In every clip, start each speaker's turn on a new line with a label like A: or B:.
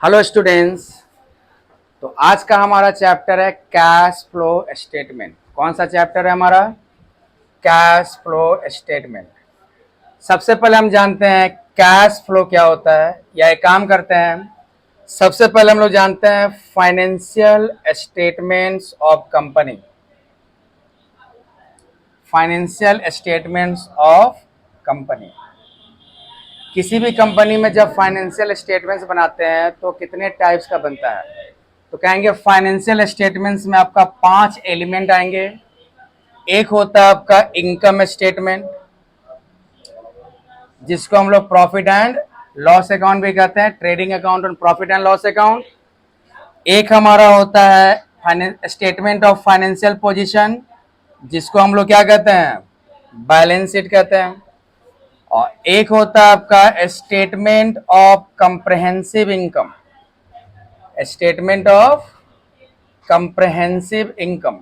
A: Hello students. तो आज का हमारा चैप्टर है कैश फ्लो स्टेटमेंट। कौन सा चैप्टर है हमारा? Cash flow statement. सबसे पहले हम जानते हैं कैश फ्लो क्या होता है, या एक काम करते हैं, सबसे पहले हम लोग जानते हैं financial statements of company. Financial statements of company. किसी भी कंपनी में जब फाइनेंशियल स्टेटमेंट्स बनाते हैं तो कितने टाइप्स का बनता है? तो कहेंगे फाइनेंशियल स्टेटमेंट्स में आपका 5 एलिमेंट आएंगे। एक होता है आपका इनकम स्टेटमेंट, जिसको हम लोग प्रॉफिट एंड लॉस अकाउंट भी कहते हैं, ट्रेडिंग अकाउंट और प्रॉफिट एंड लॉस अकाउंट। एक हमारा होता है स्टेटमेंट ऑफ फाइनेंशियल पोजीशन, जिसको हम लोग क्या कहते हैं? बैलेंस शीट कहते हैं। और एक होता है आपका statement of comprehensive income, statement of comprehensive income.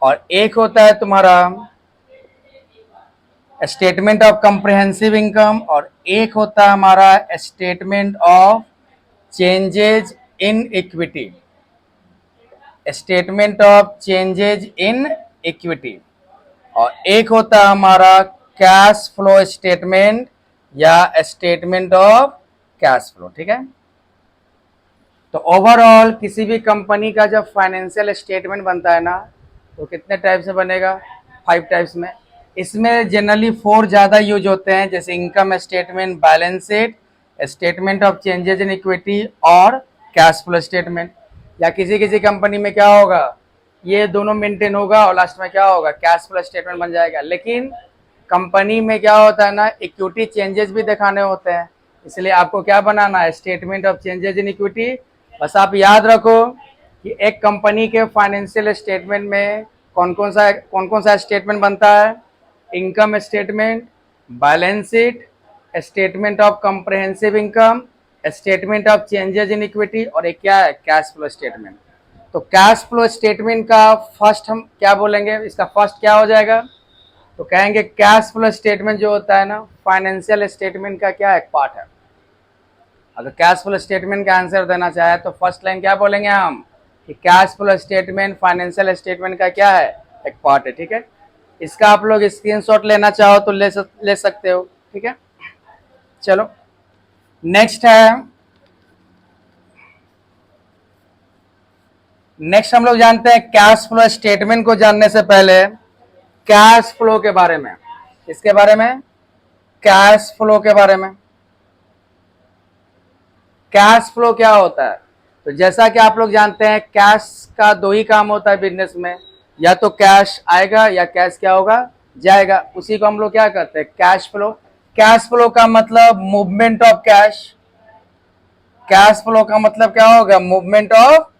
A: और एक होता है तुम्हारा स्टेटमेंट ऑफ कंप्रहेंसिव इनकम, और एक होता है हमारा statement of changes in equity, statement of changes in equity. और एक होता है हमारा कैश फ्लो स्टेटमेंट या स्टेटमेंट ऑफ कैश फ्लो। ठीक है। तो ओवरऑल किसी भी कंपनी का जब फाइनेंशियल स्टेटमेंट बनता है ना, तो कितने टाइप से बनेगा? 5 टाइप्स में। इसमें जनरली 4 ज़्यादा यूज होते हैं, जैसे income statement, balance sheet, statement of changes in equity और कैश फ्लो स्टेटमेंट। या किसी किसी कंपनी में क्या होगा, ये दोनों मेंटेन होगा और लास्ट में क्या होगा, कैश फ्लो स्टेटमेंट बन जाएगा। लेकिन कंपनी में क्या होता है ना, इक्विटी चेंजेस भी दिखाने होते हैं, इसलिए आपको क्या बनाना है, statement of changes in equity. बस आप याद रखो कि एक कंपनी के फाइनेंशियल स्टेटमेंट में कौन कौन सा स्टेटमेंट बनता है? Income statement, balance sheet, statement of comprehensive income, statement of changes in equity, और एक क्या है, कैश फ्लो स्टेटमेंट। तो कैश फ्लो स्टेटमेंट का फर्स्ट हम क्या बोलेंगे, इसका फर्स्ट क्या हो जाएगा? तो कहेंगे कैश फ्लो स्टेटमेंट जो होता है ना, फाइनेंशियल स्टेटमेंट का क्या एक पार्ट है। अगर कैश फ्लो स्टेटमेंट का आंसर देना चाहे तो फर्स्ट लाइन क्या बोलेंगे हम, कि cash flow statement financial statement का क्या है, एक पार्ट है। ठीक है। इसका आप लोग स्क्रीनशॉट लेना चाहो तो ले सकते हो। ठीक है। चलो नेक्स्ट है, नेक्स्ट हम लोग जानते हैं कैश फ्लो स्टेटमेंट को जानने से पहले कैश फ्लो के बारे में। इसके बारे में, कैश फ्लो के बारे में। कैश फ्लो क्या होता है? तो जैसा कि आप लोग जानते हैं, कैश का 2 ही काम होता है बिजनेस में, या तो कैश आएगा या कैश क्या होगा, जाएगा। उसी को हम लोग क्या कहते हैं, कैश फ्लो। कैश फ्लो का मतलब movement of cash. Cash flow का मतलब क्या होगा, मूवमेंट ऑफ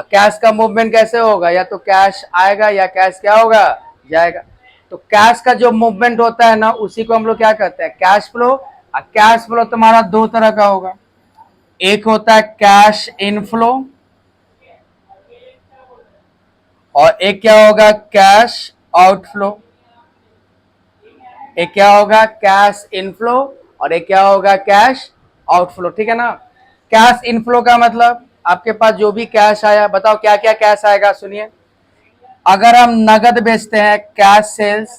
A: कैश। का मूवमेंट कैसे होगा, या तो कैश आएगा या कैश क्या होगा, जाएगा। तो कैश का जो मूवमेंट होता है ना, उसी को हम लोग क्या कहते हैं, कैश फ्लो। और कैश फ्लो तुम्हारा 2 तरह का होगा, एक होता है कैश इनफ्लो और एक क्या होगा, कैश आउटफ्लो। एक क्या होगा, कैश इनफ्लो, और एक क्या होगा, कैश आउटफ्लो। ठीक है ना। कैश इनफ्लो का मतलब आपके पास जो भी कैश आया, बताओ क्या क्या कैश आएगा, सुनिए। अगर हम नगद बेचते हैं, कैश सेल्स,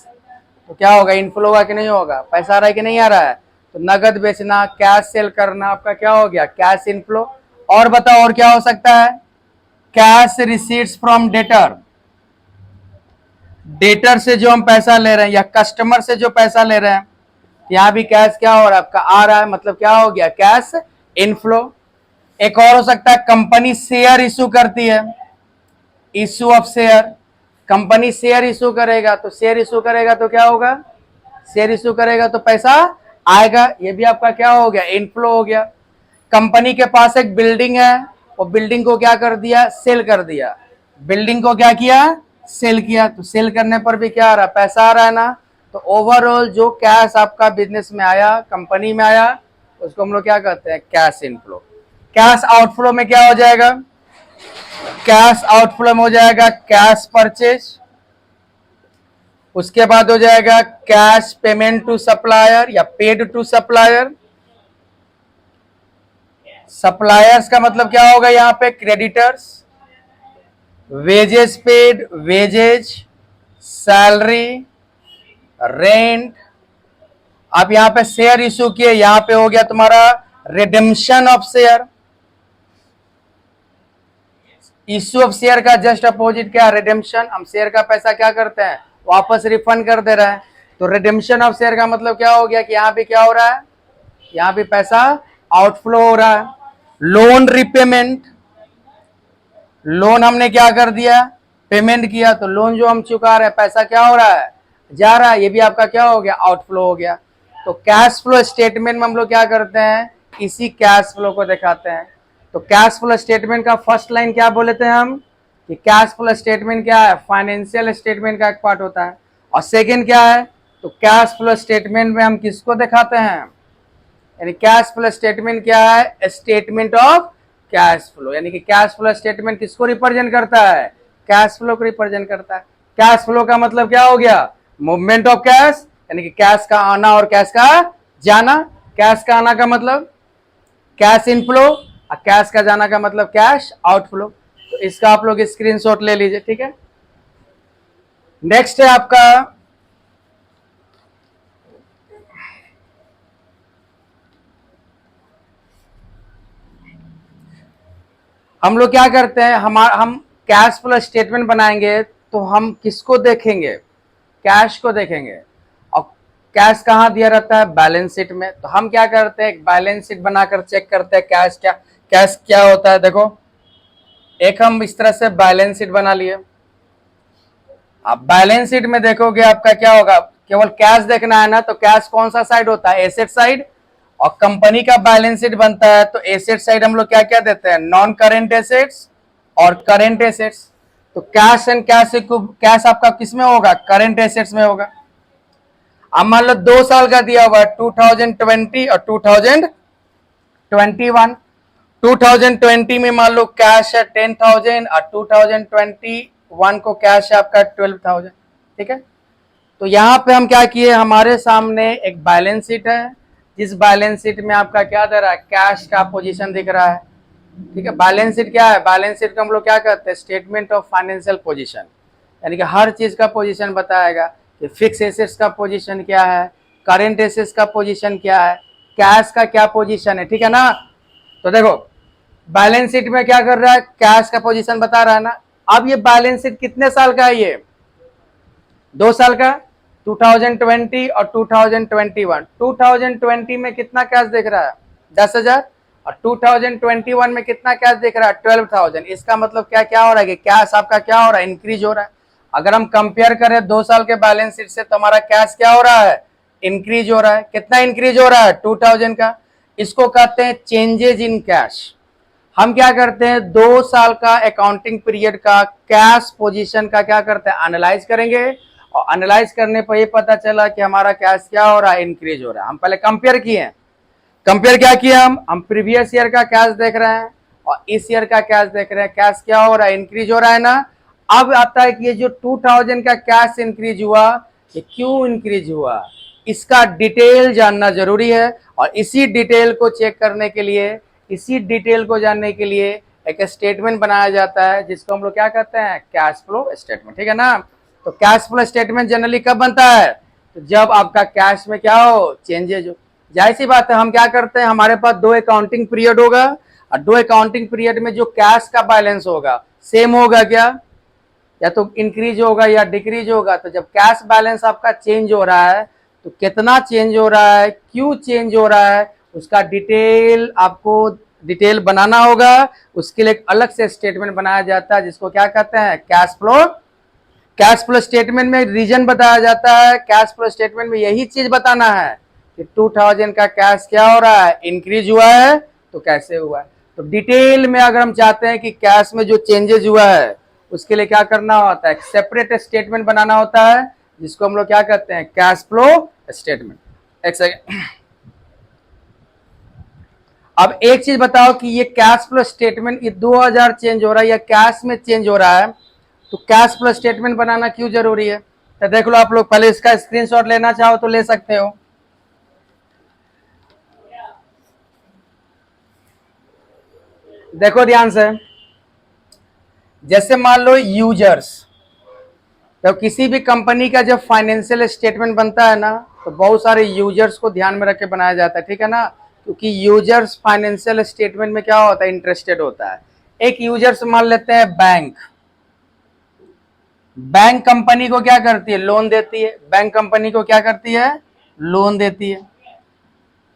A: तो क्या होगा, इनफ्लो होगा कि नहीं होगा, पैसा आ रहा है कि नहीं आ रहा है। तो नगद बेचना, कैश सेल करना, आपका क्या हो गया, कैश इनफ्लो। और बताओ और क्या हो सकता है, cash receipts from debtor. Debtor से जो हम पैसा ले रहे हैं या कस्टमर से जो पैसा ले रहे हैं, यहाँ भी कैश क्या हो रहा है, आपका आ रहा है, मतलब क्या हो गया, कैश इनफ्लो। एक और हो सकता है, कंपनी शेयर इशू करती है, issue of share. Company share issue करेगा, तो शेयर इशू करेगा तो क्या होगा, शेयर इशू करेगा तो पैसा आएगा, ये भी आपका क्या हो गया, इनफ्लो हो गया। कंपनी के पास एक बिल्डिंग है, वो बिल्डिंग को क्या कर दिया, सेल कर दिया। बिल्डिंग को क्या किया, सेल किया। तो सेल करने पर भी क्या आ रहा है, पैसा आ रहा है ना। तो ओवरऑल जो कैश आपका बिजनेस में आया, कंपनी में आया, उसको हम लोग क्या कहते हैं, कैश इनफ्लो। कैश आउटफ्लो में क्या हो जाएगा, कैश आउटफ्लो में हो जाएगा कैश परचेज। उसके बाद हो जाएगा कैश पेमेंट टू सप्लायर या पेड टू सप्लायर। सप्लायर्स का मतलब क्या होगा यहाँ पे, creditors. Wages paid, wages, salary, rent. आप यहाँ पे शेयर इशू किए, यहाँ पे हो गया तुम्हारा redemption of share. Issue of share का जस्ट अपोजिट क्या, रिडेम्पशन। हम शेयर का पैसा क्या करते हैं, वापस रिफंड कर दे रहे हैं। तो रिडेम्पशन ऑफ शेयर का मतलब क्या हो गया कि यहाँ पे क्या हो रहा है, यहाँ पे पैसा आउटफ्लो हो रहा है। लोन रिपेमेंट, लोन हमने क्या कर दिया, पेमेंट किया, तो लोन जो हम चुका रहे हैं पैसा क्या हो रहा है, जा रहा है, ये भी आपका क्या हो गया, आउटफ्लो हो गया। तो कैश फ्लो स्टेटमेंट में हम लोग क्या करते हैं, इसी कैश फ्लो को दिखाते हैं। तो कैश फ्लो स्टेटमेंट का फर्स्ट लाइन क्या बोले थे हम, कि कैश फ्लो स्टेटमेंट क्या है, फाइनेंशियल स्टेटमेंट का एक पार्ट होता है। और सेकेंड क्या है, तो कैश फ्लो स्टेटमेंट में हम किसको दिखाते हैं, यानी कैश फ्लो स्टेटमेंट क्या है, स्टेटमेंट ऑफ कैश फ्लो। यानी कि कैश फ्लो स्टेटमेंट किसको रिप्रेजेंट करता है, कैश फ्लो को रिप्रेजेंट करता है। कैश फ्लो का मतलब क्या हो गया, मूवमेंट ऑफ कैश, यानी कि कैश का आना और कैश का जाना। कैश का आना का मतलब कैश इनफ्लो, और कैश का जाना का मतलब कैश आउटफ्लो। तो इसका आप लोग स्क्रीनशॉट ले लीजिए, ठीक है। नेक्स्ट है आपका हम लोग क्या करते हैं, हम कैश फ्लो स्टेटमेंट बनाएंगे तो हम किसको देखेंगे, कैश को देखेंगे। और कैश कहाँ दिया रहता है, बैलेंस शीट में। तो हम क्या करते हैं, एक बैलेंस शीट बनाकर चेक करते हैं कैश क्या होता है। देखो, एक हम इस तरह से बैलेंस शीट बना लिए। आप बैलेंस शीट में देखोगे आपका क्या होगा, केवल कैश देखना है ना, तो कैश कौन सा साइड होता है, एसेट साइड। और कंपनी का बैलेंस शीट बनता है तो एसेट साइड हम लोग क्या क्या देते हैं, नॉन करेंट एसेट्स और करेंट एसेट्स। तो कैश एंड कैश आपका किस में होगा, करेंट एसेट्स में होगा। अब मान लो 2 साल का दिया हुआ 2020 और 2021। 2020 में मान लो कैश है 10,000 और 2021 को कैश है आपका 12,000, ठीक है। तो यहाँ पे हम क्या किए, हमारे सामने एक बैलेंस शीट है, जिस बैलेंस शीट में आपका क्या दे रहा है, कैश का पोजीशन दिख रहा है, ठीक है। बैलेंस शीट क्या है, बैलेंस शीट को हम लोग क्या कहते हैं, स्टेटमेंट ऑफ फाइनेंशियल पोजीशन। यानी कि हर चीज का पोजीशन बताएगा कि फिक्स एसेट्स का पोजीशन क्या है, करेंट एसेट्स का पोजीशन क्या है, कैश का क्या पोजीशन है, ठीक है ना। तो देखो बैलेंस शीट में क्या कर रहा है, कैश का पोजीशन बता रहा है ना। अब ये बैलेंस शीट कितने साल का है, ये 2 साल का, 2020 और 2021। 2020 में कितना कैश दिख रहा है, 10,000, और 2021 में कितना कैश दिख रहा है, 12,000। इसका मतलब क्या क्या हो रहा है कि कैश आपका क्या हो रहा है, इंक्रीज हो रहा है। अगर हम कंपेयर करें 2 साल के बैलेंस शीट से, तो हमारा कैश क्या हो रहा है, इंक्रीज हो रहा है। कितना इंक्रीज हो रहा है, 2,000 का। इसको कहते हैं चेंजेज इन कैश। हम क्या करते हैं, 2 साल का अकाउंटिंग पीरियड का कैश पोजीशन का क्या करते हैं, एनालाइज करेंगे। और एनालाइज करने पर ये पता चला कि हमारा कैश क्या हो रहा है, इंक्रीज हो रहा है। हम पहले कंपेयर किए, कंपेयर क्या किया, हम प्रीवियस ईयर का कैश देख रहे हैं और इस ईयर का कैश देख रहे हैं, कैश क्या हो रहा है, इंक्रीज हो रहा है ना। अब आता है कि ये जो 2,000 का कैश इंक्रीज हुआ, ये क्यों इंक्रीज हुआ, इसका डिटेल जानना जरूरी है। और इसी डिटेल को चेक करने के लिए, इसी डिटेल को जानने के लिए एक स्टेटमेंट बनाया जाता है, जिसको हम लोग क्या कहते हैं, कैश फ्लो स्टेटमेंट, ठीक है ना। तो कैश फ्लो स्टेटमेंट जनरली कब बनता है, तो जब आपका कैश में क्या हो, चेंजेज हो। जाहिर सी बात है, हम क्या करते हैं, हमारे पास 2 अकाउंटिंग पीरियड होगा और 2 अकाउंटिंग पीरियड में जो कैश का बैलेंस होगा सेम होगा क्या, या तो इंक्रीज होगा या डिक्रीज होगा। तो जब कैश बैलेंस आपका चेंज हो रहा है, तो कितना चेंज हो रहा है, क्यों चेंज हो रहा है, उसका डिटेल आपको डिटेल बनाना होगा। उसके लिए एक अलग से स्टेटमेंट बनाया जाता है, जिसको क्या कहते हैं, cash flow. Cash flow statement में रीजन बताया जाता है, कैश फ्लो स्टेटमेंट में यही चीज बताना है कि 2,000 का कैश क्या हो रहा है, इंक्रीज हुआ है, तो कैसे हुआ है। तो डिटेल में अगर हम चाहते हैं कि कैश में जो चेंजेस हुआ है, उसके लिए क्या करना होता है, एक सेपरेट स्टेटमेंट बनाना होता है, जिसको हम लोग क्या कहते हैं, कैश फ्लो स्टेटमेंट। एक सेकेंड, अब एक चीज बताओ कि ये कैश फ्लो स्टेटमेंट, ये 2,000 चेंज हो रहा है या कैश में चेंज हो रहा है, तो कैश फ्लो स्टेटमेंट बनाना क्यों जरूरी है। तो देख लो आप लोग, पहले इसका स्क्रीनशॉट लेना चाहो तो ले सकते हो। देखो ध्यान से, जैसे मान लो यूजर्स, तो किसी भी कंपनी का जब फाइनेंशियल स्टेटमेंट बनता है ना, तो बहुत सारे यूजर्स को ध्यान में रख के बनाया जाता है, ठीक है ना, क्योंकि यूजर्स फाइनेंशियल स्टेटमेंट में क्या होता है, इंटरेस्टेड होता है। एक यूजर्स मान लेते हैं बैंक, बैंक कंपनी को क्या करती है, लोन देती है, बैंक कंपनी को क्या करती है, लोन देती है।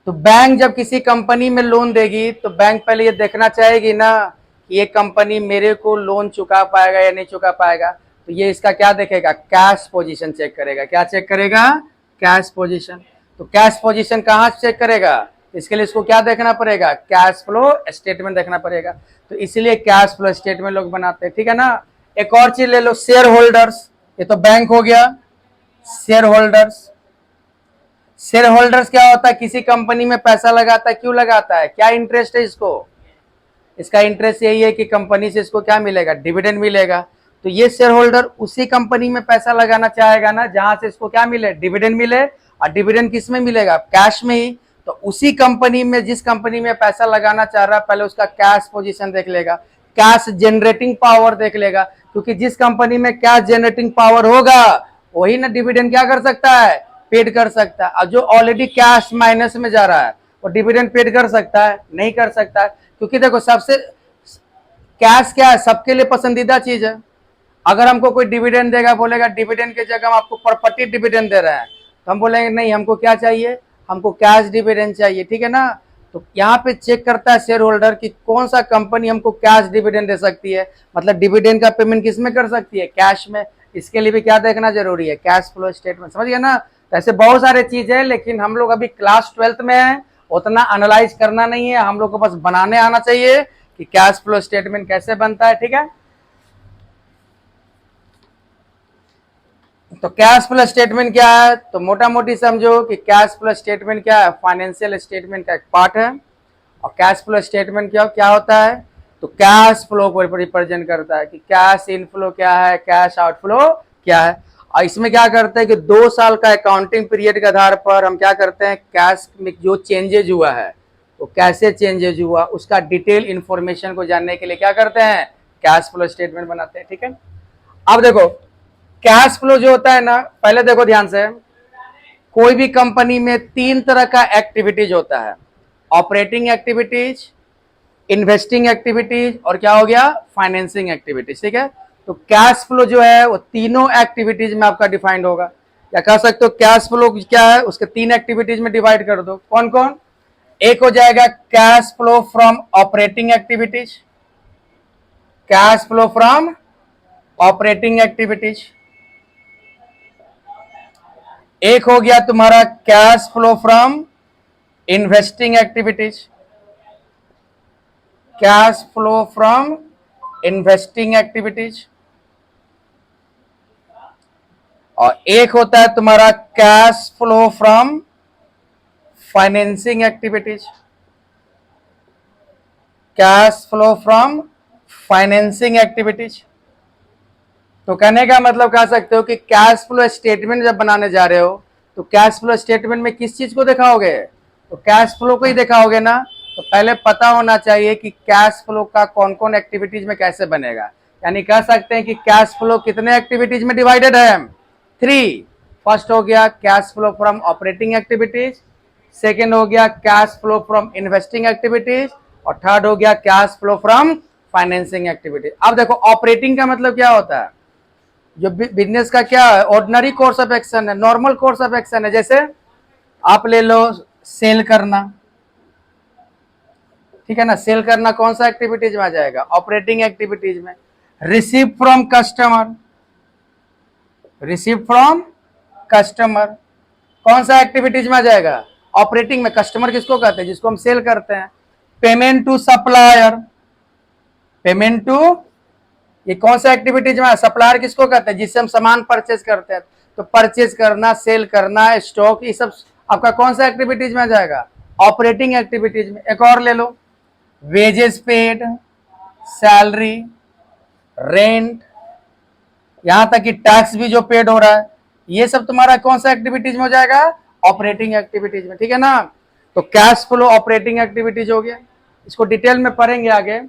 A: तो बैंक जब किसी कंपनी में लोन देगी तो बैंक पहले ये देखना चाहेगी ना कि ये कंपनी मेरे को लोन चुका पाएगा या नहीं चुका पाएगा। तो ये इसका क्या देखेगा, कैश पोजीशन चेक करेगा। क्या चेक करेगा, कैश पोजीशन। तो कैश पोजीशन कहाँ चेक करेगा, इसके लिए इसको क्या देखना पड़ेगा, कैश फ्लो स्टेटमेंट देखना पड़ेगा। तो इसीलिए कैश फ्लो स्टेटमेंट लोग बनाते हैं, ठीक है ना। एक और चीज ले लो, शेयर होल्डर्स, ये तो बैंक हो गया। शेयर होल्डर्स, शेयर होल्डर्स क्या होता है, किसी कंपनी में पैसा लगाता है, क्यों लगाता है, क्या इंटरेस्ट है इसको, इसका इंटरेस्ट यही है कि कंपनी से इसको क्या मिलेगा, डिविडेंड मिलेगा। तो ये शेयर होल्डर उसी कंपनी में पैसा लगाना चाहेगा ना जहां से इसको क्या मिले, डिविडेंड मिले। और डिविडेंड किस में मिलेगा, कैश में ही। तो उसी कंपनी में, जिस कंपनी में पैसा लगाना चाह रहा है, पहले उसका कैश पोजीशन देख लेगा, कैश जनरेटिंग पावर देख लेगा, क्योंकि जिस कंपनी में कैश जनरेटिंग पावर होगा वही ना डिविडेंड क्या कर सकता है, पेड कर सकता है। और जो ऑलरेडी कैश माइनस में जा रहा है वो डिविडेंड पेड कर सकता है, नहीं कर सकता है। क्योंकि देखो सबसे, कैश क्या है, सबके लिए पसंदीदा चीज है। अगर हमको कोई डिविडेंड देगा, बोलेगा डिविडेंड की जगह हम आपको प्रॉपर्टी डिविडेंड दे रहे हैं, तो हम बोलेंगे नहीं, हमको क्या चाहिए, हमको कैश डिविडेंड चाहिए, ठीक है ना। तो यहाँ पे चेक करता है शेयर होल्डर कि कौन सा कंपनी हमको कैश डिविडेंड दे सकती है, मतलब डिविडेंड का पेमेंट किस में कर सकती है, कैश में। इसके लिए भी क्या देखना जरूरी है, कैश फ्लो स्टेटमेंट, समझ गए ना। ऐसे बहुत सारे चीज है, लेकिन हम लोग अभी क्लास 12th में है, उतना एनालाइज करना नहीं है, हम लोग को बस बनाने आना चाहिए कि कैश फ्लो स्टेटमेंट कैसे बनता है, ठीक है। तो कैश फ्लो स्टेटमेंट क्या है, तो मोटा मोटी समझो कि कैश फ्लो स्टेटमेंट क्या है, फाइनेंशियल स्टेटमेंट का एक पार्ट है। और कैश फ्लो स्टेटमेंट क्या क्या होता है, तो कैश फ्लो को रिप्रेजेंट करता है कि कैश इनफ्लो क्या है, कैश आउटफ्लो क्या है। और इसमें क्या करते हैं कि 2 साल का अकाउंटिंग पीरियड के आधार पर हम क्या करते हैं, कैश में जो चेंजेज हुआ है वो कैसे चेंजेज हुआ, उसका डिटेल इंफॉर्मेशन को जानने के लिए क्या करते हैं, कैश फ्लो स्टेटमेंट बनाते हैं, ठीक है। अब देखो कैश फ्लो जो होता है ना, पहले देखो ध्यान से, कोई भी कंपनी में 3 तरह का एक्टिविटीज होता है, ऑपरेटिंग एक्टिविटीज, इन्वेस्टिंग एक्टिविटीज और क्या हो गया, फाइनेंसिंग एक्टिविटीज, ठीक है। तो कैश फ्लो जो है वो तीनों एक्टिविटीज में आपका डिफाइंड होगा, या कह सकते हो कैश फ्लो क्या है, उसके 3 एक्टिविटीज में डिवाइड कर दो। कौन कौन, एक हो जाएगा cash flow from operating activities, cash flow from operating activities. एक हो गया तुम्हारा cash flow from investing activities, cash flow from investing activities. और एक होता है तुम्हारा cash flow from financing activities, cash flow from financing activities. तो कहने का मतलब कह सकते हो कि कैश फ्लो स्टेटमेंट जब बनाने जा रहे हो तो कैश फ्लो स्टेटमेंट में किस चीज को दिखाओगे, तो कैश फ्लो को ही दिखाओगे ना। तो पहले पता होना चाहिए कि कैश फ्लो का कौन कौन एक्टिविटीज में कैसे बनेगा। यानी कह सकते हैं कि कैश फ्लो कितने एक्टिविटीज में डिवाइडेड है, 3। फर्स्ट हो गया cash flow from operating activities, second हो गया cash flow from investing activities, और थर्ड हो गया cash flow from financing activities. अब देखो ऑपरेटिंग का मतलब क्या होता है, जो बिजनेस का क्या है, ऑर्डिनरी कोर्स ऑफ एक्शन है, नॉर्मल कोर्स ऑफ एक्शन है। जैसे आप ले लो सेल करना, ठीक है ना, सेल करना कौन सा एक्टिविटीज में आ जाएगा, ऑपरेटिंग एक्टिविटीज में। Receive from customer, receive from customer कौन सा एक्टिविटीज में आ जाएगा, ऑपरेटिंग में। कस्टमर किसको कहते हैं, जिसको हम सेल करते हैं। Payment to supplier, payment to, ये कौन सा एक्टिविटीज में, सप्लायर किसको कहते हैं, जिससे हम सामान परचेज करते हैं। तो परचेज करना, सेल करना, स्टॉक, ये सब आपका कौन सा एक्टिविटीज में आ जाएगा, ऑपरेटिंग एक्टिविटीज में। एक और ले लो, वेजेस पेड, सैलरी, रेंट, यहां तक कि टैक्स भी जो पेड हो रहा है, ये सब तुम्हारा कौन सा एक्टिविटीज में हो जाएगा, ऑपरेटिंग एक्टिविटीज में, ठीक है ना। तो कैश फ्लो ऑपरेटिंग एक्टिविटीज हो गया, इसको डिटेल में पढ़ेंगे आगे।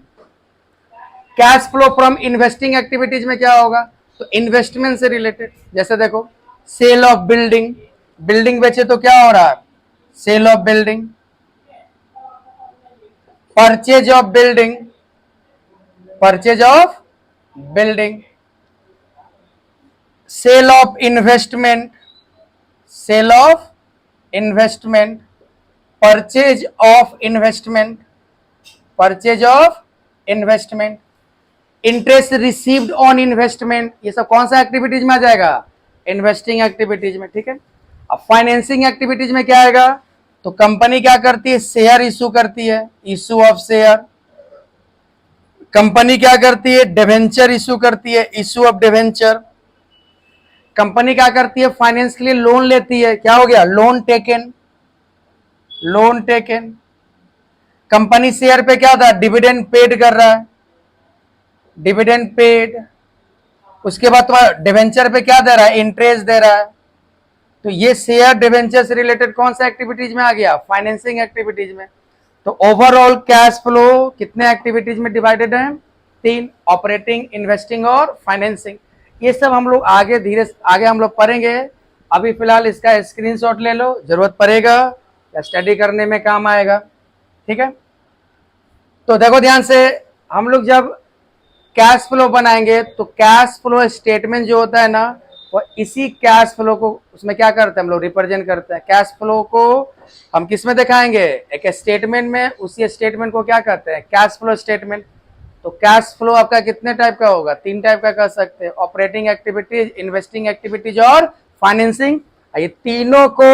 A: Cash flow from investing activities में क्या होगा, तो इन्वेस्टमेंट से रिलेटेड, जैसे देखो सेल ऑफ बिल्डिंग, बिल्डिंग बेचे तो क्या हो रहा है, sale of building, purchase of building, purchase of building, sale of investment, sale of investment, purchase of investment, purchase of investment, interest received on investment, ये सब कौन सा एक्टिविटीज में आ जाएगा, इन्वेस्टिंग एक्टिविटीज में, ठीक है। अब फाइनेंसिंग एक्टिविटीज में क्या आएगा, तो कंपनी क्या करती है, शेयर इशू करती है, इशू ऑफ शेयर, कंपनी क्या करती है, डिवेंचर इशू करती है, इशू ऑफ डिवेंचर, कंपनी क्या करती है, फाइनेंस के लिए लोन लेती है, क्या हो गया, loan taken, loan taken, company share पे क्या था, डिविडेंड पेड कर रहा है, डिविडेंड पेड, उसके बाद तुम्हारा डिवेंचर पे क्या दे रहा है, इंटरेस्ट दे रहा है, तो ये शेयर डिवेंचर से रिलेटेड कौन सा एक्टिविटीज में आ गया, फाइनेंसिंग एक्टिविटीज में। तो ओवरऑल कैश फ्लो कितने एक्टिविटीज में डिवाइडेड है, 3, ऑपरेटिंग, इन्वेस्टिंग और फाइनेंसिंग। ये सब हम लोग आगे हम लोग पढ़ेंगे, अभी फिलहाल इसका स्क्रीनशॉट ले लो, जरूरत पड़ेगा या स्टडी करने में काम आएगा, ठीक है। तो देखो ध्यान से, हम लोग जब कैश फ्लो बनाएंगे तो कैश फ्लो स्टेटमेंट जो होता है ना, वो इसी कैश फ्लो को उसमें क्या करते हैं हम लोग, रिप्रेजेंट करते हैं। कैश फ्लो को हम किस में दिखाएंगे, एक स्टेटमेंट में, उसी स्टेटमेंट को क्या कहते हैं, कैश फ्लो स्टेटमेंट। तो कैश फ्लो आपका कितने टाइप का होगा, 3 टाइप का कर सकते हैं, ऑपरेटिंग एक्टिविटीज, इन्वेस्टिंग एक्टिविटीज और फाइनेंसिंग। ये तीनों को